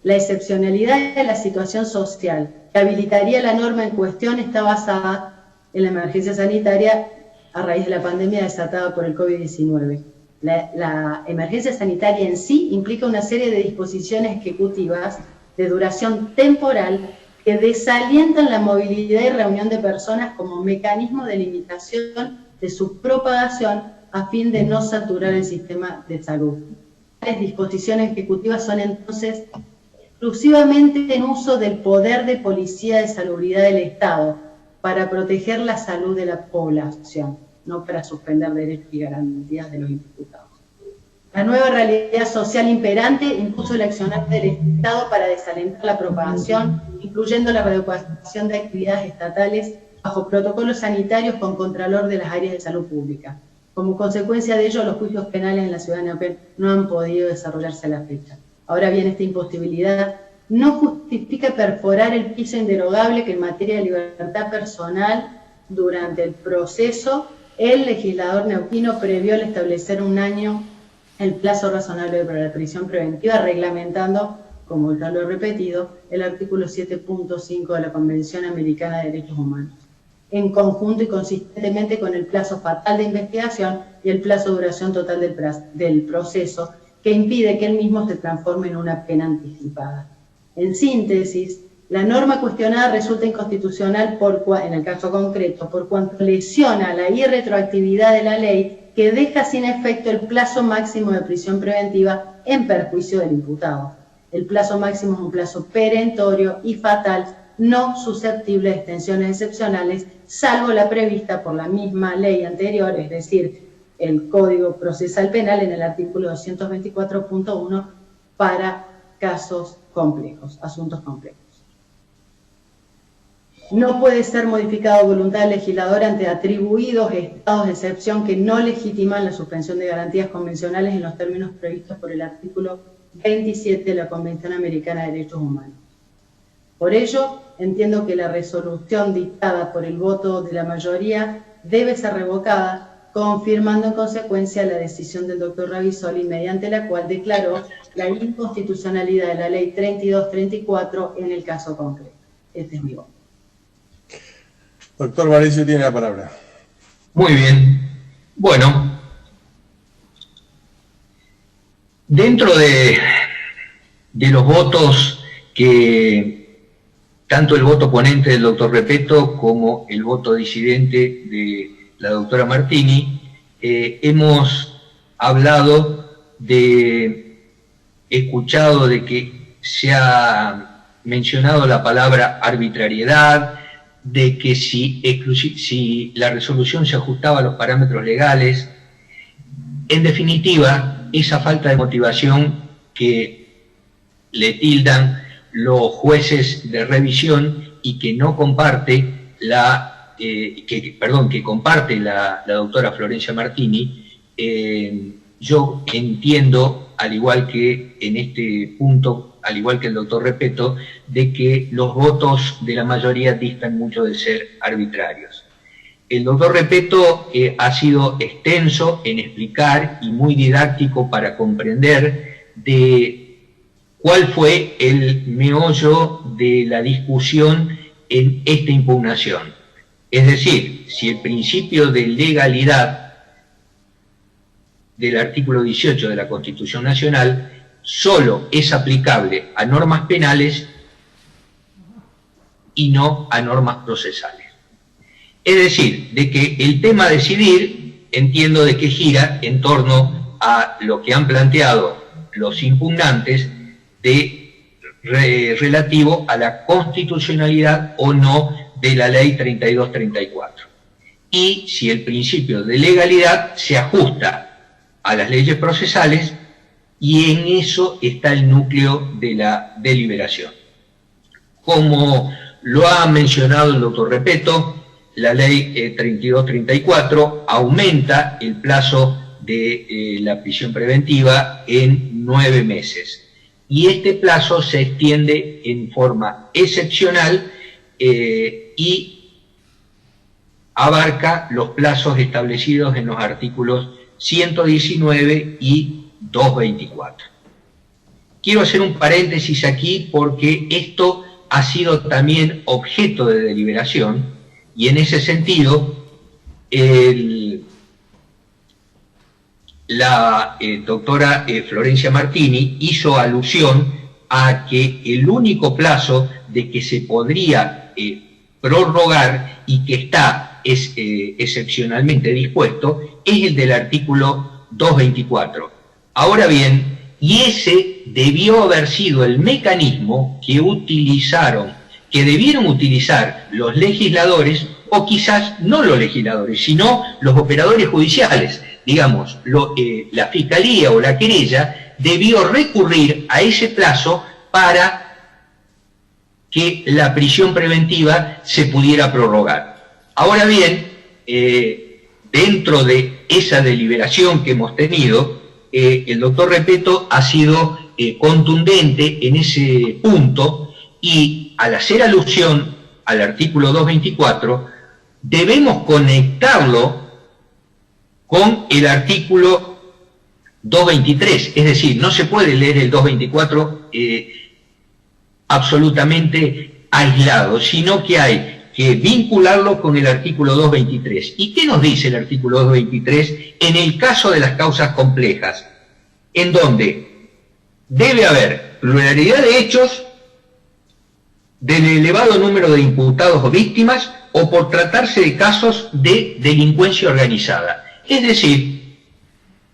La excepcionalidad de la situación social que habilitaría la norma en cuestión está basada en la emergencia sanitaria a raíz de la pandemia desatada por el COVID-19. La emergencia sanitaria en sí implica una serie de disposiciones ejecutivas de duración temporal que desalientan la movilidad y reunión de personas como mecanismo de limitación de su propagación a fin de no saturar el sistema de salud. Las disposiciones ejecutivas son entonces exclusivamente en uso del poder de policía de salubridad del Estado para proteger la salud de la población, no para suspender derechos y garantías de los imputados. La nueva realidad social imperante impuso el accionar del Estado para desalentar la propagación, incluyendo la reeducación de actividades estatales bajo protocolos sanitarios con contralor de las áreas de salud pública. Como consecuencia de ello, los juicios penales en la ciudad de Neuquén no han podido desarrollarse a la fecha. Ahora bien, esta imposibilidad no justifica perforar el piso inderogable que en materia de libertad personal durante el proceso el legislador neuquino previó al establecer un año el plazo razonable para la prisión preventiva, reglamentando, como ya lo he repetido, el artículo 7.5 de la Convención Americana de Derechos Humanos, en conjunto y consistentemente con el plazo fatal de investigación y el plazo de duración total del proceso, que impide que el mismo se transforme en una pena anticipada. En síntesis, la norma cuestionada resulta inconstitucional en el caso concreto, por cuanto lesiona la irretroactividad de la ley que deja sin efecto el plazo máximo de prisión preventiva en perjuicio del imputado. El plazo máximo es un plazo perentorio y fatal, no susceptible de extensiones excepcionales, salvo la prevista por la misma ley anterior, es decir, el Código Procesal Penal en el artículo 224.1 para casos complejos, asuntos complejos. No puede ser modificado voluntad del legislador ante atribuidos estados de excepción que no legitiman la suspensión de garantías convencionales en los términos previstos por el artículo 27 de la Convención Americana de Derechos Humanos. Por ello, entiendo que la resolución dictada por el voto de la mayoría debe ser revocada, confirmando en consecuencia la decisión del doctor Ravizoli, mediante la cual declaró la inconstitucionalidad de la ley 3234 en el caso concreto. Este es mi voto. Doctor Varese tiene la palabra. Muy bien. Bueno, dentro de los votos que, tanto el voto ponente del doctor Repetto como el voto disidente de la doctora Martini, hemos escuchado de que se ha mencionado la palabra arbitrariedad, de que si la resolución se ajustaba a los parámetros legales. En definitiva, esa falta de motivación que le tildan los jueces de revisión y que no comparte que comparte la doctora Florencia Martini, yo entiendo, al igual que en este punto, al igual que el doctor Repetto, de que los votos de la mayoría distan mucho de ser arbitrarios. El doctor Repetto ha sido extenso en explicar y muy didáctico para comprender de cuál fue el meollo de la discusión en esta impugnación. Es decir, si el principio de legalidad del artículo 18 de la Constitución Nacional solo es aplicable a normas penales y no a normas procesales. Es decir, de que el tema a decidir, entiendo de que gira en torno a lo que han planteado los impugnantes relativo a la constitucionalidad o no de la ley 3234. Y si el principio de legalidad se ajusta a las leyes procesales, y en eso está el núcleo de la deliberación. Como lo ha mencionado el doctor Repetto, la ley 3234 aumenta el plazo de la prisión preventiva en 9 meses. Y este plazo se extiende en forma excepcional y abarca los plazos establecidos en los artículos 119 y 224. Quiero hacer un paréntesis aquí porque esto ha sido también objeto de deliberación y en ese sentido la doctora Florencia Martini hizo alusión a que el único plazo de que se podría prorrogar y que está excepcionalmente dispuesto es el del artículo 224. Ahora bien, y ese debió haber sido el mecanismo que debieron utilizar los legisladores, o quizás no los legisladores, sino los operadores judiciales. Digamos, la fiscalía o la querella debió recurrir a ese plazo para que la prisión preventiva se pudiera prorrogar. Ahora bien, dentro de esa deliberación que hemos tenido, el doctor Repetto ha sido contundente en ese punto y al hacer alusión al artículo 224 debemos conectarlo con el artículo 223, es decir, no se puede leer el 224 absolutamente aislado, sino que hay que vincularlo con el artículo 223. ¿Y qué nos dice el artículo 223 en el caso de las causas complejas? En donde debe haber pluralidad de hechos, del elevado número de imputados o víctimas, o por tratarse de casos de delincuencia organizada. Es decir,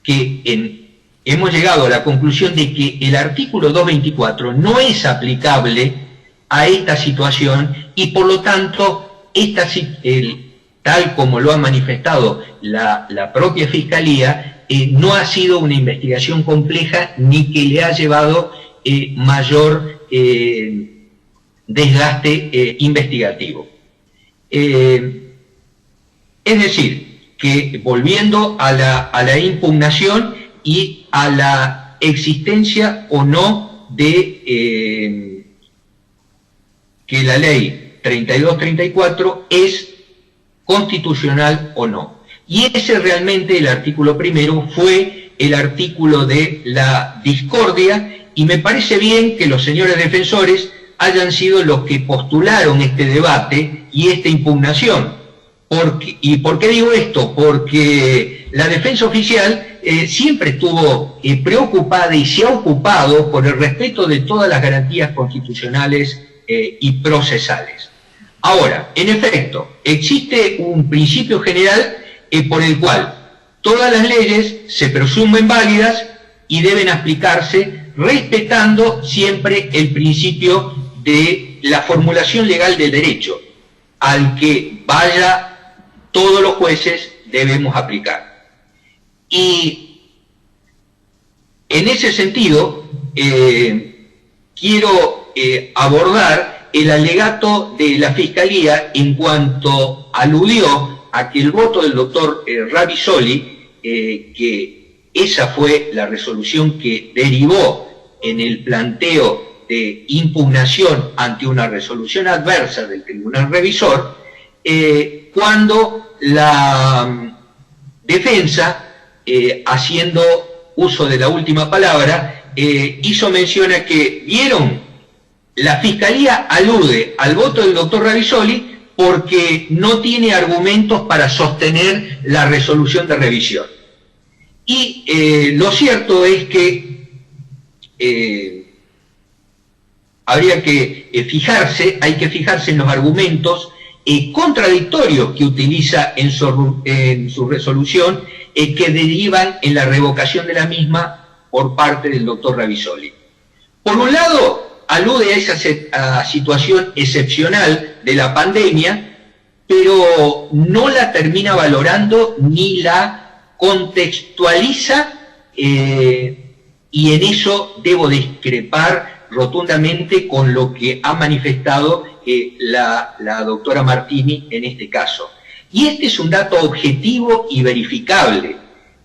que hemos llegado a la conclusión de que el artículo 224 no es aplicable a esta situación y por lo tanto tal como lo ha manifestado la propia Fiscalía, no ha sido una investigación compleja ni que le ha llevado mayor desgaste investigativo. Es decir, que volviendo a la impugnación y a la existencia o no de que la ley 3234 es constitucional o no. Y ese realmente, el artículo primero, fue el artículo de la discordia, y me parece bien que los señores defensores hayan sido los que postularon este debate y esta impugnación. ¿Y por qué digo esto? Porque la defensa oficial siempre estuvo preocupada y se ha ocupado por el respeto de todas las garantías constitucionales y procesales. Ahora, en efecto, existe un principio general por el cual todas las leyes se presumen válidas y deben aplicarse respetando siempre el principio de la formulación legal del derecho, al que todos los jueces debemos aplicar. Y en ese sentido, quiero abordar el alegato de la Fiscalía en cuanto aludió a que el voto del doctor Ravizoli, que esa fue la resolución que derivó en el planteo de impugnación ante una resolución adversa del Tribunal Revisor, cuando la defensa, haciendo uso de la última palabra, hizo mención a que, ¿vieron? La Fiscalía alude al voto del doctor Ravizoli porque no tiene argumentos para sostener la resolución de revisión. Y lo cierto es que habría que hay que fijarse en los argumentos contradictorios que utiliza en su resolución, que derivan en la revocación de la misma por parte del doctor Ravizoli. Por un lado, alude a esa situación excepcional de la pandemia, pero no la termina valorando ni la contextualiza, y en eso debo discrepar rotundamente con lo que ha manifestado la doctora Martini en este caso. Y este es un dato objetivo y verificable.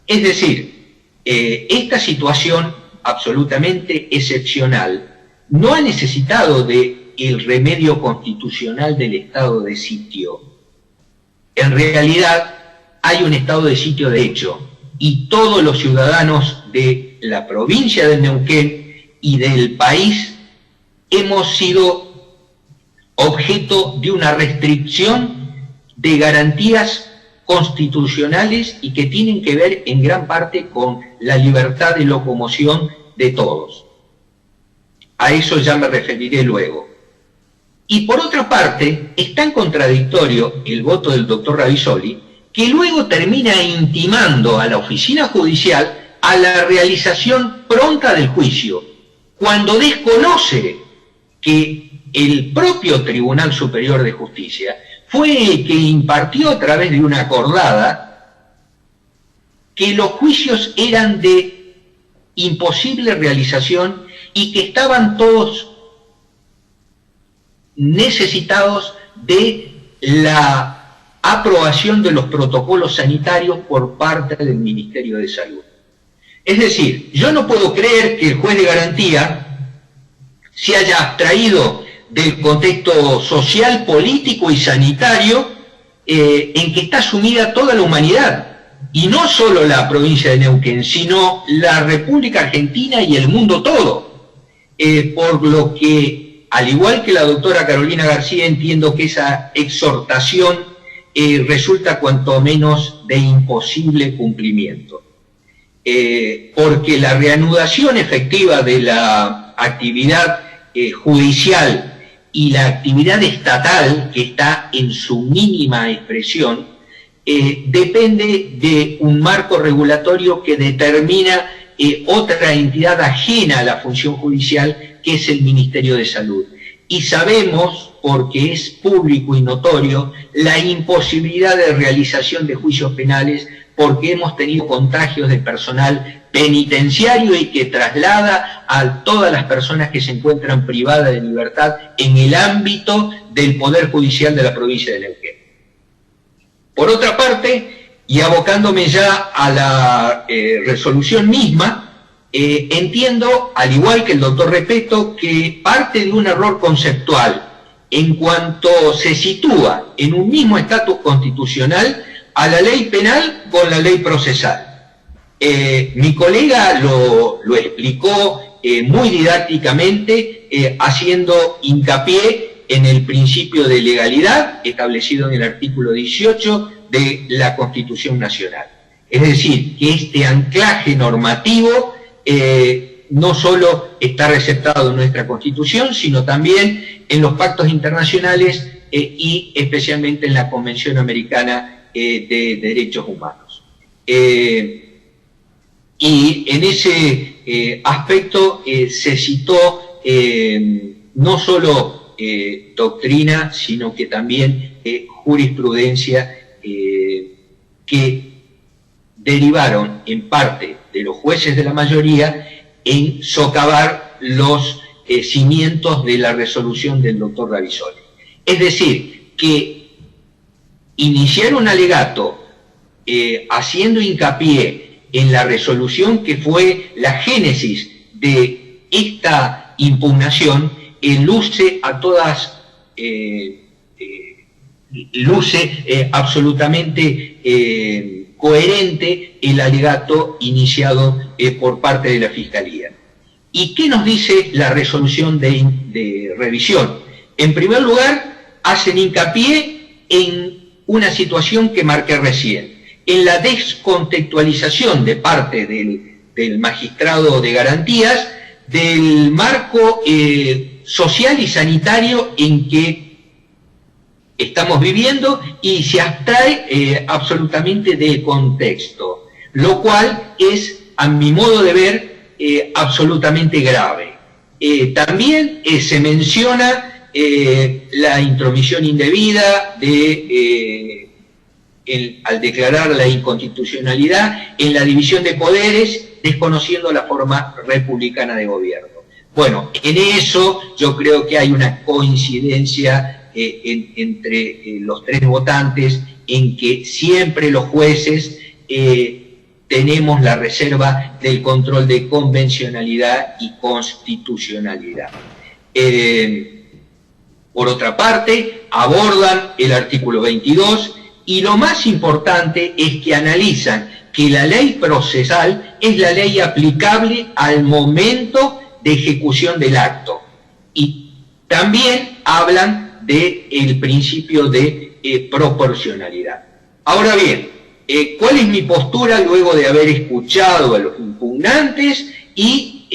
Es decir, esta situación absolutamente excepcional no ha necesitado del remedio constitucional del estado de sitio. En realidad, hay un estado de sitio de hecho, y todos los ciudadanos de la provincia de Neuquén y del país hemos sido objeto de una restricción de garantías constitucionales y que tienen que ver en gran parte con la libertad de locomoción de todos. A eso ya me referiré luego. Y por otra parte, es tan contradictorio el voto del doctor Ravizoli que luego termina intimando a la oficina judicial a la realización pronta del juicio, cuando desconoce que el propio Tribunal Superior de Justicia fue el que impartió a través de una acordada que los juicios eran de imposible realización y que estaban todos necesitados de la aprobación de los protocolos sanitarios por parte del Ministerio de Salud. Es decir, yo no puedo creer que el juez de garantía se haya abstraído del contexto social, político y sanitario en que está sumida toda la humanidad, y no solo la provincia de Neuquén, sino la República Argentina y el mundo todo. Por lo que, al igual que la doctora Carolina García, entiendo que esa exhortación resulta cuanto menos de imposible cumplimiento. Porque la reanudación efectiva de la actividad judicial y la actividad estatal, que está en su mínima expresión, depende de un marco regulatorio que determina otra entidad ajena a la función judicial, que es el Ministerio de Salud. y sabemos, porque es público y notorio, la imposibilidad de realización de juicios penales, porque hemos tenido contagios de personal penitenciario y que traslada a todas las personas que se encuentran privadas de libertad en el ámbito del Poder Judicial de la provincia de Neuquén. Por otra parte, y abocándome ya a la resolución misma, entiendo, al igual que el doctor Repetto, que parte de un error conceptual en cuanto se sitúa en un mismo estatus constitucional a la ley penal con la ley procesal. Mi colega lo explicó muy didácticamente, haciendo hincapié en el principio de legalidad establecido en el artículo 18 de la Constitución Nacional. Es decir, que este anclaje normativo no solo está receptado en nuestra Constitución, sino también en los pactos internacionales y especialmente en la Convención Americana de Derechos Humanos. Y en ese aspecto se citó no solo doctrina, sino que también jurisprudencia que derivaron en parte de los jueces de la mayoría en socavar los cimientos de la resolución del doctor Ravizoli. Es decir, que iniciar un alegato haciendo hincapié en la resolución que fue la génesis de esta impugnación, luce a todas, luce absolutamente coherente el alegato iniciado por parte de la Fiscalía. ¿Y qué nos dice la resolución de revisión? En primer lugar, hacen hincapié en una situación que marqué recién, en la descontextualización de parte del magistrado de garantías del marco social y sanitario en que estamos viviendo y se abstrae absolutamente del contexto, lo cual es, a mi modo de ver, absolutamente grave. También se menciona la intromisión indebida al declarar la inconstitucionalidad en la división de poderes, desconociendo la forma republicana de gobierno. Bueno, en eso yo creo que hay una coincidencia entre los tres votantes en que siempre los jueces tenemos la reserva del control de convencionalidad y constitucionalidad. Por otra parte, abordan el artículo 22 y lo más importante es que analizan que la ley procesal es la ley aplicable al momento de ejecución del acto. Y también hablan del principio de proporcionalidad. Ahora bien, ¿cuál es mi postura luego de haber escuchado a los impugnantes y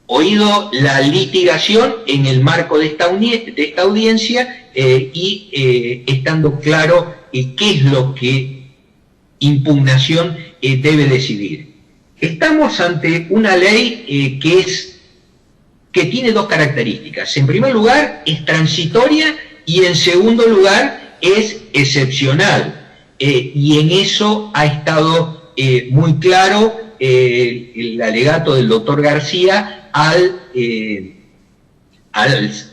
oído la litigación en el marco de esta audiencia y estando claro qué es lo que impugnación debe decidir? Estamos ante una ley que tiene dos características. En primer lugar, es transitoria y en segundo lugar, es excepcional. Y en eso ha estado muy claro el alegato del doctor García al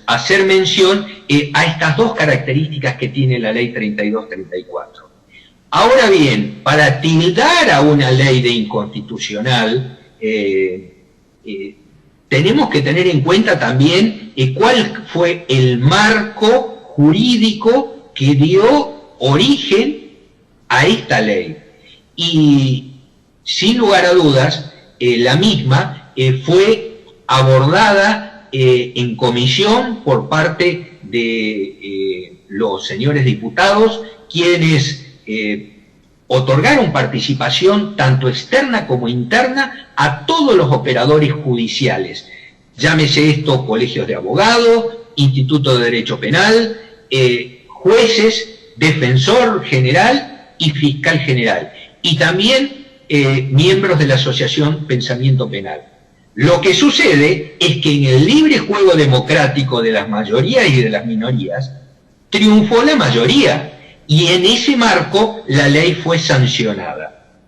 hacer mención a estas dos características que tiene la ley 3234. Ahora bien, para tildar a una ley de inconstitucional, tenemos que tener en cuenta también cuál fue el marco jurídico que dio origen a esta ley. Y sin lugar a dudas, la misma fue abordada en comisión por parte de los señores diputados, quienes otorgaron participación tanto externa como interna a todos los operadores judiciales. Llámese esto colegios de abogados, Instituto de Derecho Penal, jueces, defensor general y fiscal general. Y también miembros de la Asociación Pensamiento Penal. Lo que sucede es que en el libre juego democrático de las mayorías y de las minorías, triunfó la mayoría, y en ese marco la ley fue sancionada.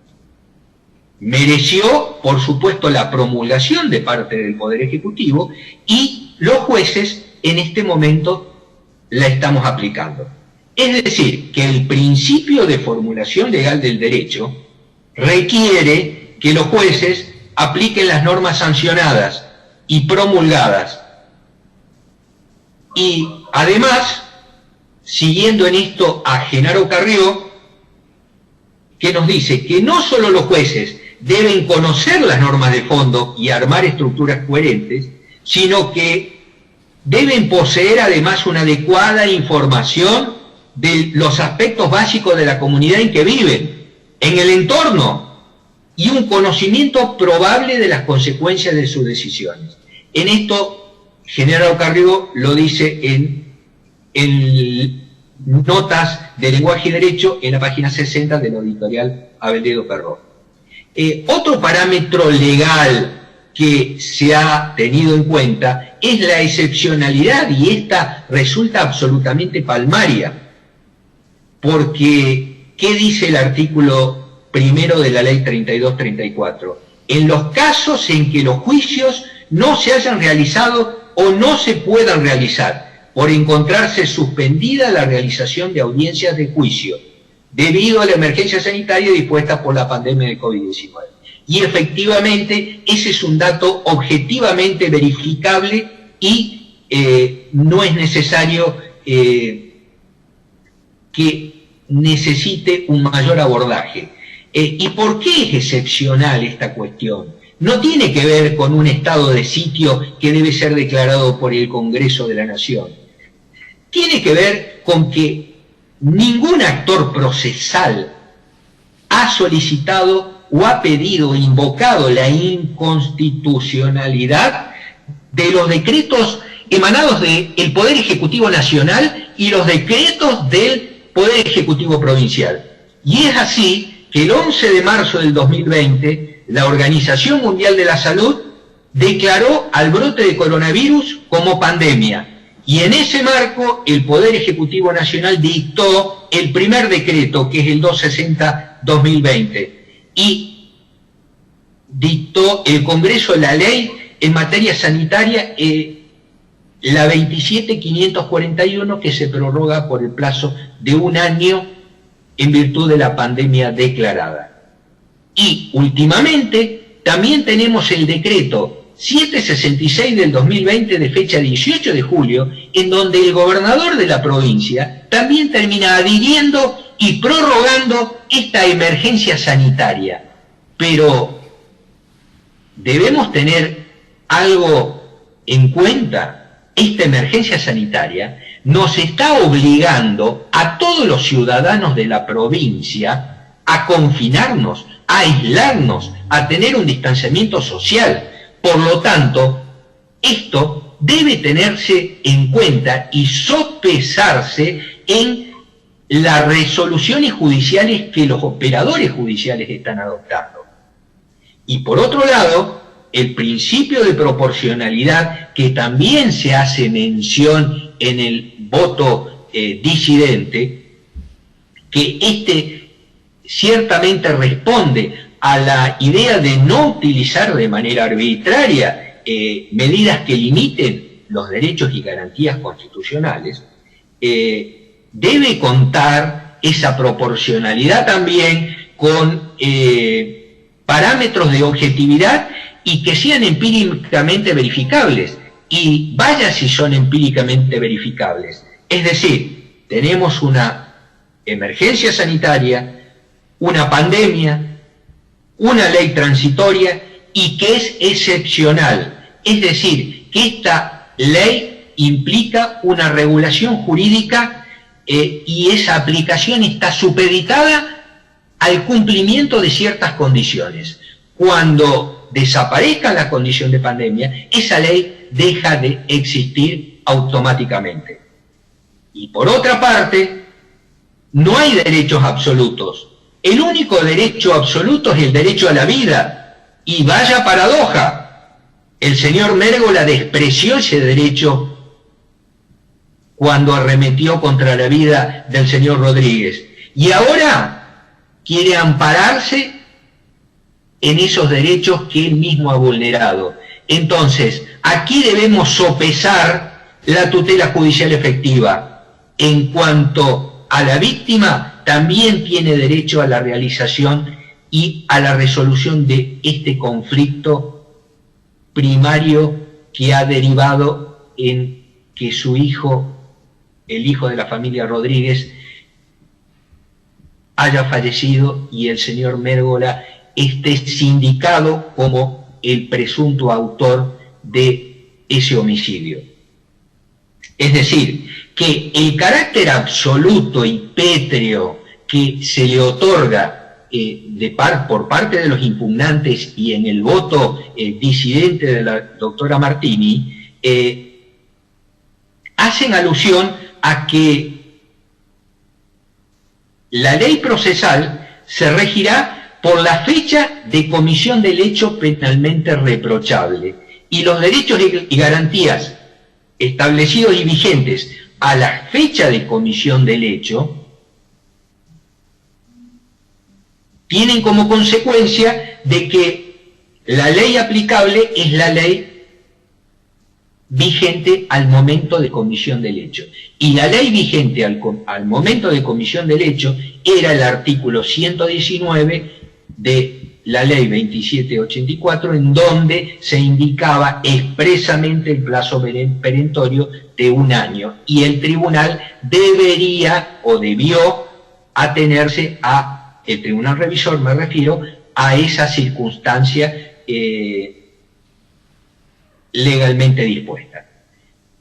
Mereció, por supuesto, la promulgación de parte del Poder Ejecutivo, y los jueces en este momento la estamos aplicando. Es decir, que el principio de formulación legal del derecho requiere que los jueces apliquen las normas sancionadas y promulgadas. Y además, siguiendo en esto a Genaro Carrió, que nos dice que no solo los jueces deben conocer las normas de fondo y armar estructuras coherentes, sino que deben poseer además una adecuada información de los aspectos básicos de la comunidad en que viven, en el entorno, y un conocimiento probable de las consecuencias de sus decisiones. En esto, Genaro Carrió lo dice en Notas de Lenguaje y Derecho, en la página 60 de la editorial Abeledo Perrot. Otro parámetro legal que se ha tenido en cuenta es la excepcionalidad, y esta resulta absolutamente palmaria, porque ¿qué dice el artículo primero de la ley 3234? En los casos en que los juicios no se hayan realizado o no se puedan realizar, por encontrarse suspendida la realización de audiencias de juicio, debido a la emergencia sanitaria dispuesta por la pandemia de COVID-19. Y efectivamente, ese es un dato objetivamente verificable, y no es necesario que necesite un mayor abordaje. ¿Y por qué es excepcional esta cuestión? No tiene que ver con un estado de sitio que debe ser declarado por el Congreso de la Nación. Tiene que ver con que ningún actor procesal ha solicitado o ha pedido o invocado la inconstitucionalidad de los decretos emanados del Poder Ejecutivo Nacional y los decretos del Poder Ejecutivo Provincial. Y es así que el 11 de marzo del 2020, la Organización Mundial de la Salud declaró al brote de coronavirus como pandemia, y en ese marco el Poder Ejecutivo Nacional dictó el primer decreto, que es el 260-2020, y dictó el Congreso la ley en materia sanitaria, la 27541, que se prorroga por el plazo de un año en virtud de la pandemia declarada. Y últimamente también tenemos el decreto 766 del 2020 de fecha 18 de julio, en donde el gobernador de la provincia también termina adhiriendo y prorrogando esta emergencia sanitaria. Pero debemos tener algo en cuenta. Esta emergencia sanitaria nos está obligando a todos los ciudadanos de la provincia a confinarnos, a aislarnos, a tener un distanciamiento social. Por lo tanto, esto debe tenerse en cuenta y sopesarse en las resoluciones judiciales que los operadores judiciales están adoptando. Y por otro lado, el principio de proporcionalidad, que también se hace mención en el voto disidente, que este ciertamente responde a la idea de no utilizar de manera arbitraria medidas que limiten los derechos y garantías constitucionales, debe contar esa proporcionalidad también con parámetros de objetividad y que sean empíricamente verificables. Y vaya si son empíricamente verificables. Es decir, tenemos una emergencia sanitaria, una pandemia, una ley transitoria y que es excepcional. Es decir, que esta ley implica una regulación jurídica y esa aplicación está supeditada al cumplimiento de ciertas condiciones. Cuando desaparezca la condición de pandemia, esa ley deja de existir automáticamente. Y por otra parte, no hay derechos absolutos. El único derecho absoluto es el derecho a la vida. Y vaya paradoja, el señor Mérgola despreció ese derecho cuando arremetió contra la vida del señor Rodríguez. Y ahora quiere ampararse en esos derechos que él mismo ha vulnerado. Entonces, aquí debemos sopesar la tutela judicial efectiva. En cuanto a la víctima, también tiene derecho a la realización y a la resolución de este conflicto primario que ha derivado en que su hijo, el hijo de la familia Rodríguez, haya fallecido y el señor Mérgola esté sindicado como el presunto autor de ese homicidio. Es decir, que el carácter absoluto y pétreo que se le otorga por parte de los impugnantes y en el voto disidente de la doctora Martini, hacen alusión a que la ley procesal se regirá por la fecha de comisión del hecho penalmente reprochable y los derechos y garantías establecidos y vigentes a la fecha de comisión del hecho tienen como consecuencia de que la ley aplicable es la ley vigente al momento de comisión del hecho. Y la ley vigente al momento de comisión del hecho era el artículo 119 de la ley 2784, en donde se indicaba expresamente el plazo perentorio de 1 año. Y el tribunal debería o debió atenerse a, el tribunal revisor me refiero, a esa circunstancia legalmente dispuesta.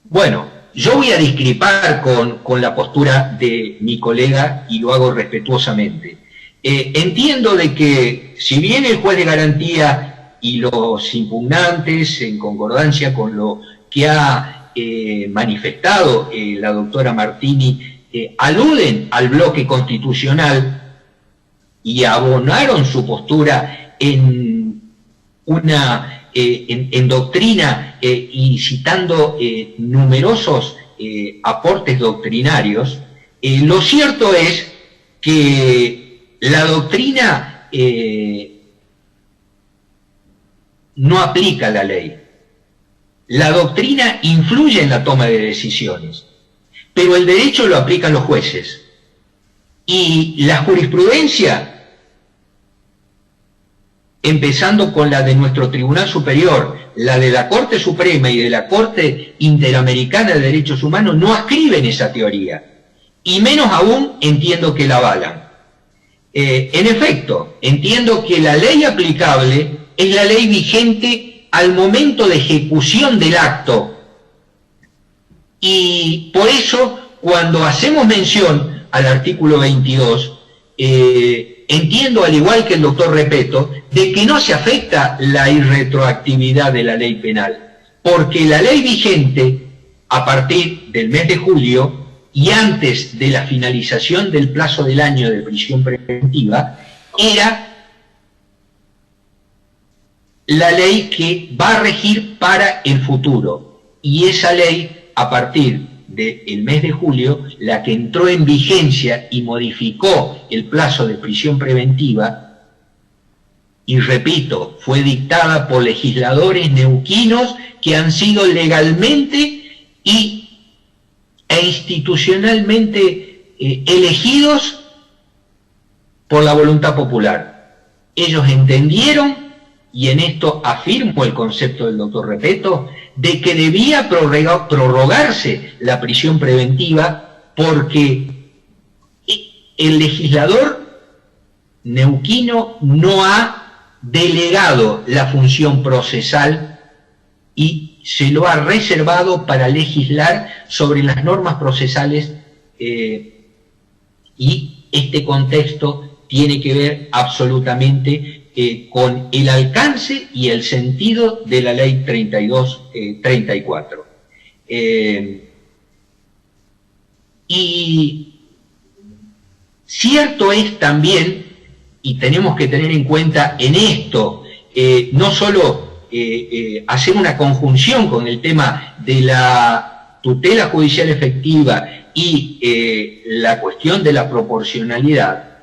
Bueno, yo voy a discrepar con la postura de mi colega y lo hago respetuosamente. Entiendo de que si bien el juez de garantía y los impugnantes, en concordancia con lo que ha manifestado la doctora Martini, aluden al bloque constitucional y abonaron su postura en doctrina y citando numerosos aportes doctrinarios, lo cierto es que la doctrina no aplica la ley. La doctrina influye en la toma de decisiones, pero el derecho lo aplican los jueces. Y la jurisprudencia, empezando con la de nuestro Tribunal Superior, la de la Corte Suprema y de la Corte Interamericana de Derechos Humanos, no ascriben esa teoría, y menos aún entiendo que la avalan. En efecto, entiendo que la ley aplicable es la ley vigente al momento de ejecución del acto, y por eso cuando hacemos mención al artículo 22, entiendo, al igual que el doctor Repetto, de que no se afecta la irretroactividad de la ley penal, porque la ley vigente, a partir del mes de julio y antes de la finalización del plazo del año de prisión preventiva, era la ley que va a regir para el futuro. Y esa ley, a partir del mes de julio, la que entró en vigencia y modificó el plazo de prisión preventiva, y repito, fue dictada por legisladores neuquinos que han sido legalmente e institucionalmente elegidos por la voluntad popular. Ellos entendieron, y en esto afirmo el concepto del doctor Repetto, de que debía prorrogarse la prisión preventiva porque el legislador neuquino no ha delegado la función procesal y se lo ha reservado para legislar sobre las normas procesales, y este contexto tiene que ver absolutamente con el alcance y el sentido de la ley 3234. Y cierto es también, y tenemos que tener en cuenta en esto, no solo hacer una conjunción con el tema de la tutela judicial efectiva y la cuestión de la proporcionalidad,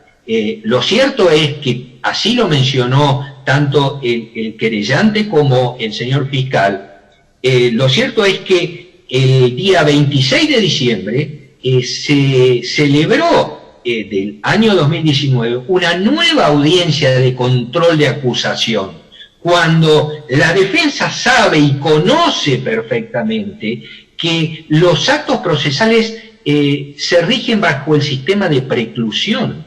lo cierto es que, así lo mencionó tanto el querellante como el señor fiscal, lo cierto es que el día 26 de diciembre se celebró del año 2019 una nueva audiencia de control de acusación, cuando la defensa sabe y conoce perfectamente que los actos procesales se rigen bajo el sistema de preclusión,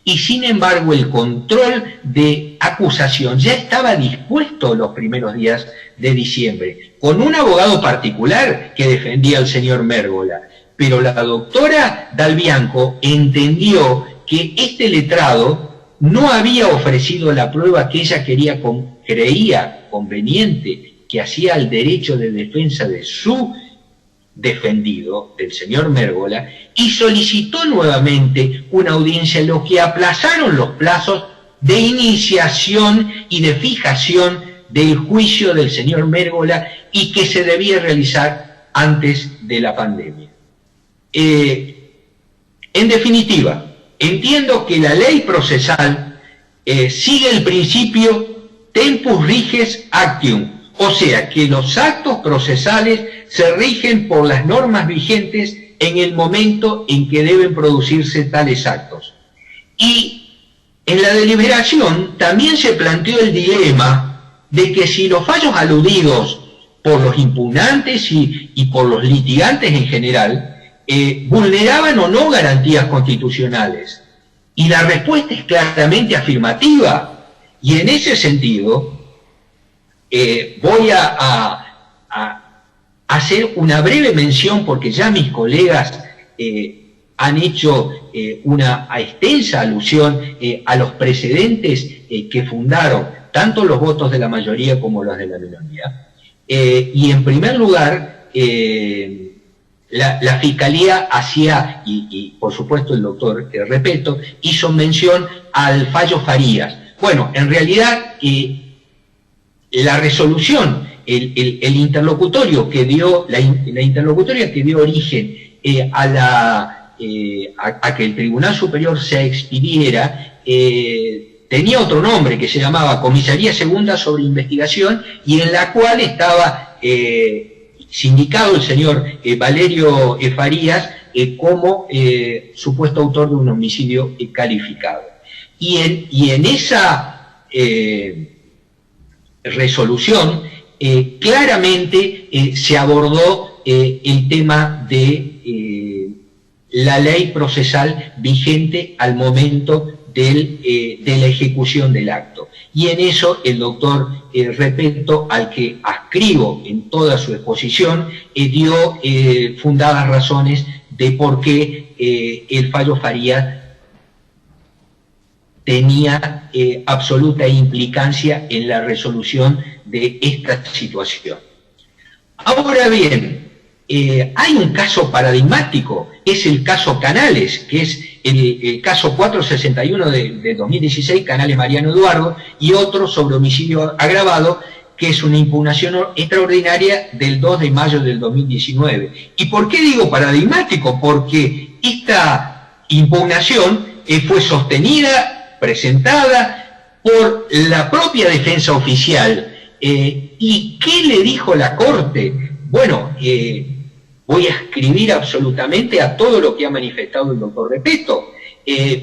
y sin embargo el control de acusación ya estaba dispuesto los primeros días de diciembre, con un abogado particular que defendía al señor Mérgola. Pero la doctora Dalbianco entendió que este letrado no había ofrecido la prueba que ella creía conveniente, que hacía al derecho de defensa de su defendido, del señor Mérgola, y solicitó nuevamente una audiencia, lo que aplazaron los plazos de iniciación y de fijación del juicio del señor Mérgola, y que se debía realizar antes de la pandemia. En definitiva, entiendo que la ley procesal sigue el principio tempus riges actium, o sea, que los actos procesales se rigen por las normas vigentes en el momento en que deben producirse tales actos. Y en la deliberación también se planteó el dilema de que si los fallos aludidos por los impugnantes y por los litigantes en general vulneraban o no garantías constitucionales. Y la respuesta es claramente afirmativa. Y en ese sentido, voy a hacer una breve mención, porque ya mis colegas han hecho una extensa alusión a los precedentes que fundaron tanto los votos de la mayoría como los de la minoría. Y en primer lugar, la Fiscalía hacía, y por supuesto el doctor Repetto, hizo mención al fallo Farías. Bueno, en realidad la resolución, el interlocutorio que dio, la interlocutoria que dio origen a que el Tribunal Superior se expidiera, tenía otro nombre que se llamaba Comisaría Segunda sobre Investigación, y en la cual estaba sindicado el señor Valerio Farías como supuesto autor de un homicidio calificado. Y en esa resolución claramente se abordó el tema de la ley procesal vigente al momento de la ejecución del acto. Y en eso el doctor Repetto, al que adscribo en toda su exposición, dio fundadas razones de por qué el fallo Farías tenía absoluta implicancia en la resolución de esta situación. Ahora bien, hay un caso paradigmático, es el caso Canales, que es el caso 461 de 2016, Canales Mariano Eduardo, y otro sobre homicidio agravado, que es una impugnación extraordinaria del 2 de mayo del 2019. ¿Y por qué digo paradigmático? Porque esta impugnación fue sostenida, presentada por la propia defensa oficial. ¿Y qué le dijo la Corte? Bueno, voy a escribir absolutamente a todo lo que ha manifestado el doctor Repetto,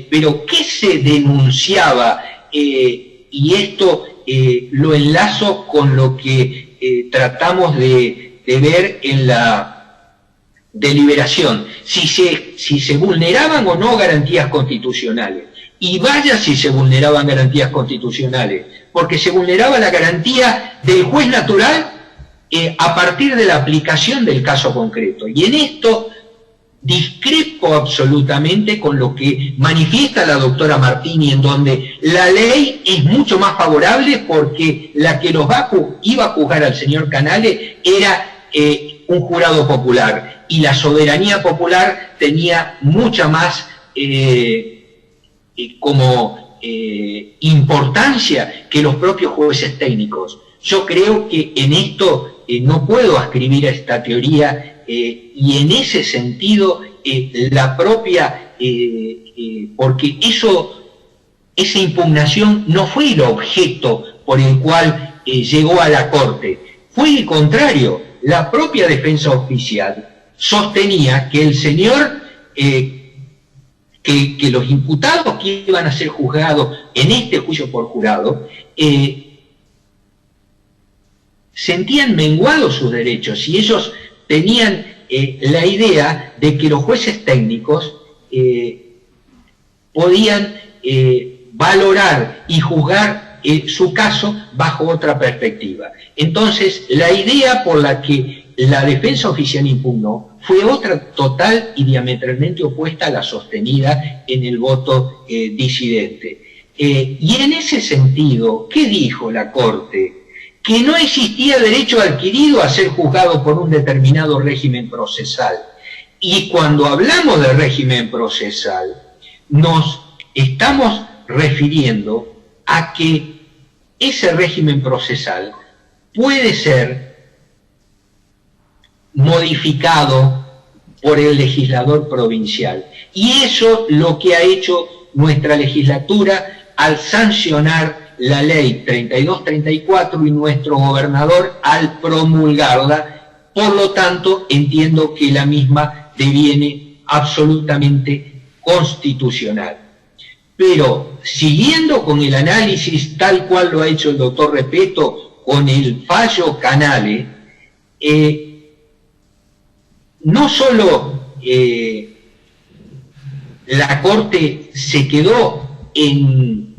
pero ¿qué se denunciaba? Y esto lo enlazo con lo que tratamos de ver en la deliberación, si se vulneraban o no garantías constitucionales. Y vaya si se vulneraban garantías constitucionales, porque se vulneraba la garantía del juez natural a partir de la aplicación del caso concreto. Y en esto discrepo absolutamente con lo que manifiesta la doctora Martini, en donde la ley es mucho más favorable porque la que iba a juzgar al señor Canales era un jurado popular, y la soberanía popular tenía mucha más importancia que los propios jueces técnicos. Yo creo que en esto no puedo ascribir a esta teoría y en ese sentido la propia, porque esa impugnación no fue el objeto por el cual llegó a la Corte, fue el contrario. La propia defensa oficial sostenía que el señor, que los imputados que iban a ser juzgados en este juicio por jurado, sentían menguados sus derechos y ellos tenían la idea de que los jueces técnicos podían valorar y juzgar su caso bajo otra perspectiva. Entonces, la idea por la que la defensa oficial impugnó fue otra total y diametralmente opuesta a la sostenida en el voto disidente. Y en ese sentido, ¿qué dijo la Corte? Que no existía derecho adquirido a ser juzgado por un determinado régimen procesal. Y cuando hablamos de régimen procesal, nos estamos refiriendo a que ese régimen procesal puede ser modificado por el legislador provincial. Y eso lo que ha hecho nuestra legislatura al sancionar la ley 3234 y nuestro gobernador al promulgarla. Por lo tanto, entiendo que la misma deviene absolutamente constitucional. Pero, siguiendo con el análisis tal cual lo ha hecho el doctor Repetto con el fallo Canale, no solo la Corte se quedó en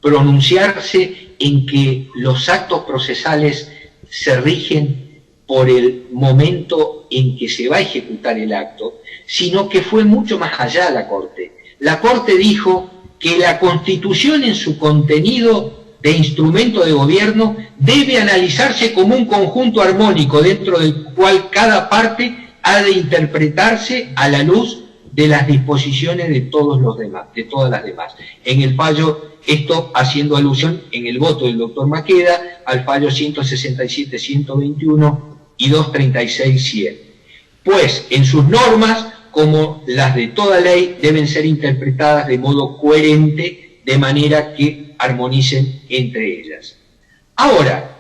pronunciarse en que los actos procesales se rigen por el momento en que se va a ejecutar el acto, sino que fue mucho más allá la Corte. La Corte dijo que la Constitución en su contenido de instrumento de gobierno debe analizarse como un conjunto armónico dentro del cual cada parte ha de interpretarse a la luz de las disposiciones de todos los demás, de todas las demás. En el fallo, esto haciendo alusión en el voto del doctor Maqueda al fallo 167-121 y 236-100. Pues en sus normas, como las de toda ley, deben ser interpretadas de modo coherente, de manera que armonicen entre ellas. Ahora,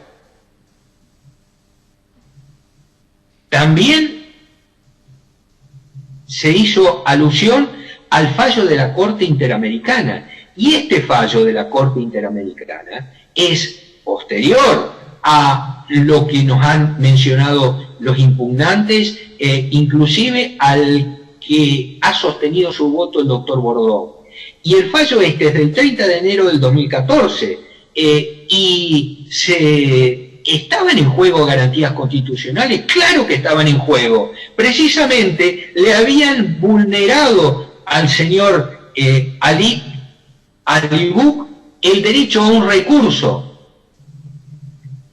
también se hizo alusión al fallo de la Corte Interamericana, y este fallo de la Corte Interamericana es posterior a lo que nos han mencionado los impugnantes, inclusive al que ha sostenido su voto el doctor Bordón. Y el fallo este es del 30 de enero del 2014, y ¿estaban en juego garantías constitucionales? Claro que estaban en juego. Precisamente le habían vulnerado al señor Ali Buc el derecho a un recurso.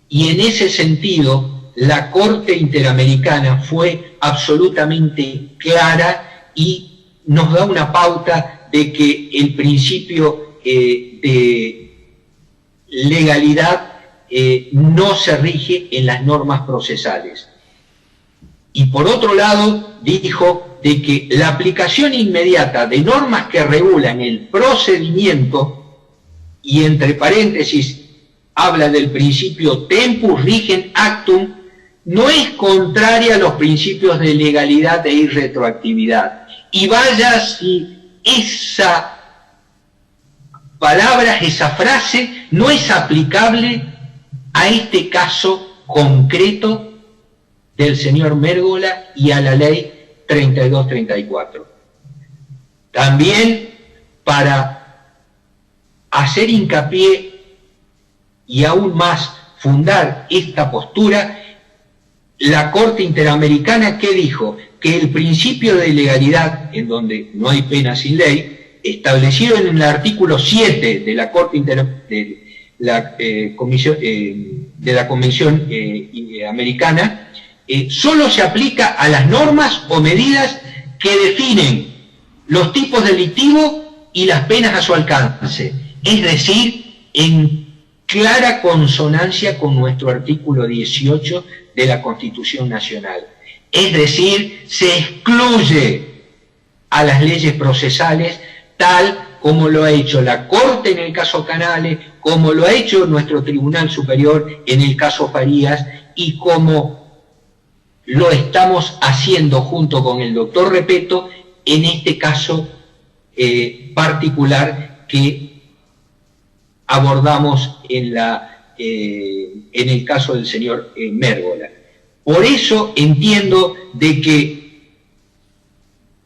Y en ese sentido, la Corte Interamericana fue absolutamente clara y nos da una pauta de que el principio de legalidad no se rige en las normas procesales. Y por otro lado, dijo de que la aplicación inmediata de normas que regulan el procedimiento, y entre paréntesis habla del principio tempus rigent actum, no es contraria a los principios de legalidad e irretroactividad. Y vaya si esa palabra, esa frase, no es aplicable a este caso concreto del señor Mérgola y a la ley 3234. También para hacer hincapié y aún más fundar esta postura, la Corte Interamericana, ¿qué dijo? Que el principio de legalidad, en donde no hay pena sin ley, establecido en el artículo 7 de la Corte de la Convención Americana, solo se aplica a las normas o medidas que definen los tipos delictivos y las penas a su alcance. Es decir, en clara consonancia con nuestro artículo 18 de la Constitución Nacional. Es decir, se excluye a las leyes procesales tal como lo ha hecho la Corte en el caso Canales, como lo ha hecho nuestro Tribunal Superior en el caso Farías, y como lo estamos haciendo junto con el doctor Repetto en este caso particular que abordamos en el caso del señor Mérgola. Por eso entiendo de que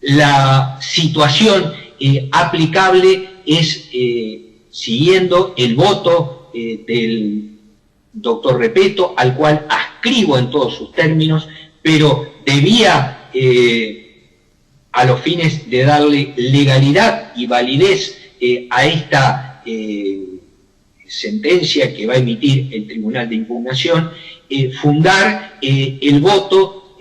la situación aplicable es siguiendo el voto del doctor Repetto, al cual adscribo en todos sus términos, pero debía, a los fines de darle legalidad y validez a esta sentencia que va a emitir el Tribunal de Impugnación, fundar el voto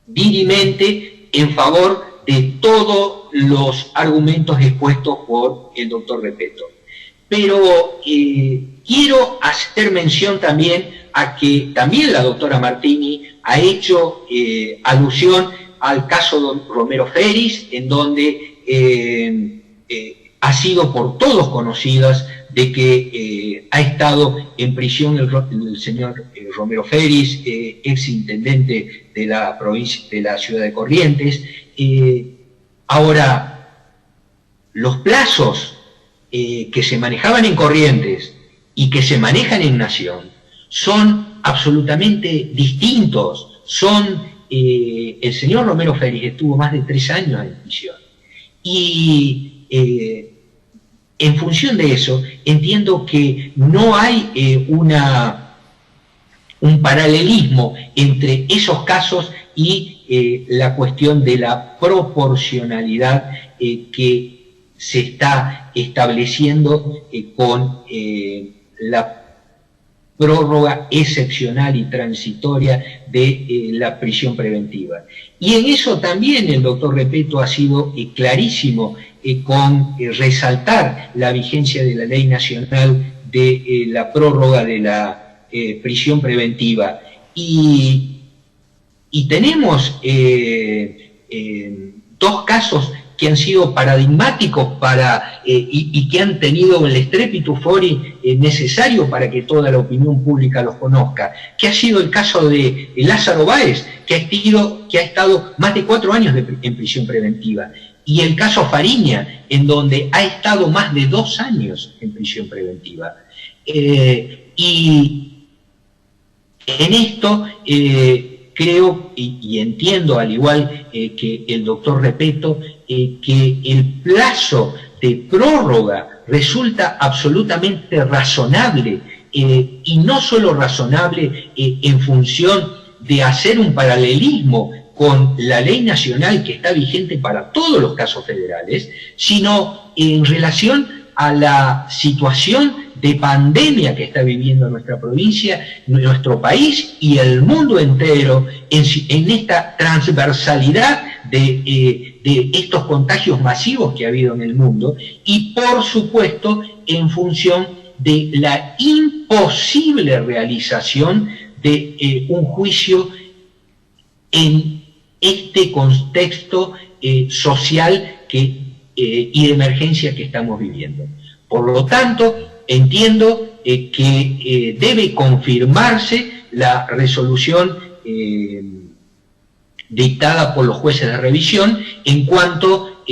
dirimente en favor de todos los argumentos expuestos por el doctor Repetto. Pero quiero hacer mención también a que también la doctora Martini ha hecho alusión al caso de Romero Feris, en donde ha sido por todos conocidas de que ha estado en prisión el señor Romero Feris, ex intendente de la provincia, de la ciudad de Corrientes. Ahora, los plazos que se manejaban en Corrientes y que se manejan en Nación son absolutamente distintos. El señor Romero Feris estuvo más de 3 años en prisión. Y en función de eso, entiendo que no hay un paralelismo entre esos casos y la cuestión de la proporcionalidad que se está estableciendo con la prórroga excepcional y transitoria de la prisión preventiva. Y en eso también el doctor Repetto ha sido clarísimo con resaltar la vigencia de la Ley Nacional de la prórroga de la prisión preventiva. Y tenemos dos casos que han sido paradigmáticos y que han tenido el strepito fori necesario para que toda la opinión pública los conozca, que ha sido el caso de Lázaro Báez, que ha estado más de 4 años en prisión preventiva, y el caso Fariña, en donde ha estado más de 2 años en prisión preventiva. Y en esto creo y entiendo, al igual que el doctor Repetto, que el plazo de prórroga resulta absolutamente razonable, y no solo razonable en función de hacer un paralelismo con la ley nacional que está vigente para todos los casos federales, sino en relación a la situación de pandemia que está viviendo nuestra provincia, nuestro país y el mundo entero en esta transversalidad de estos contagios masivos que ha habido en el mundo, y por supuesto en función de la imposible realización de un juicio en este contexto social y de emergencia que estamos viviendo. Por lo tanto, entiendo que debe confirmarse la resolución dictada por los jueces de revisión en cuanto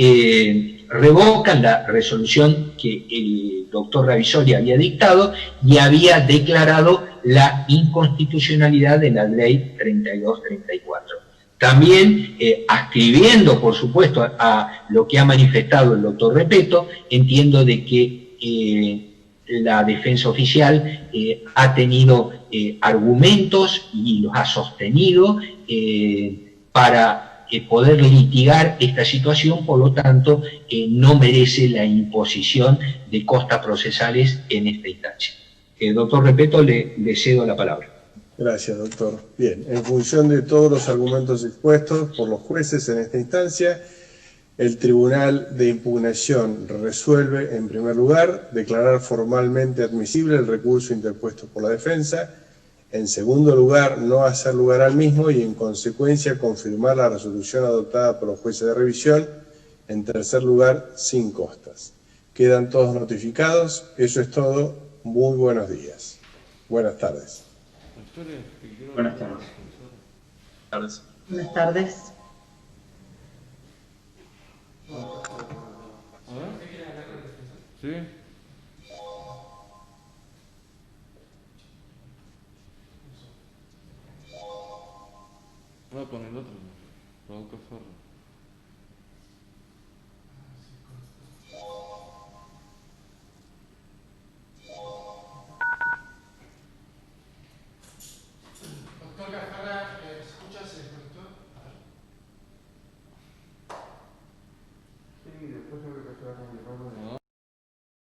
revocan la resolución que el doctor Ravisoli había dictado y había declarado la inconstitucionalidad de la ley 3234. También adscribiendo, por supuesto, a lo que ha manifestado el doctor Repetto, entiendo de que la defensa oficial ha tenido argumentos y los ha sostenido para poder litigar esta situación, por lo tanto no merece la imposición de costas procesales en esta instancia. Doctor Repetto, le cedo la palabra. Gracias, doctor. Bien, en función de todos los argumentos expuestos por los jueces en esta instancia, El Tribunal de Impugnación resuelve, en primer lugar, declarar formalmente admisible el recurso interpuesto por la defensa. En segundo lugar, no hacer lugar al mismo y, en consecuencia, confirmar la resolución adoptada por los jueces de revisión. En tercer lugar, sin costas. Quedan todos notificados. Eso es todo. Muy buenos días. Buenas tardes. Buenas tardes. Buenas tardes. ¿Sí? Voy a poner el otro, Raúl Cafarro.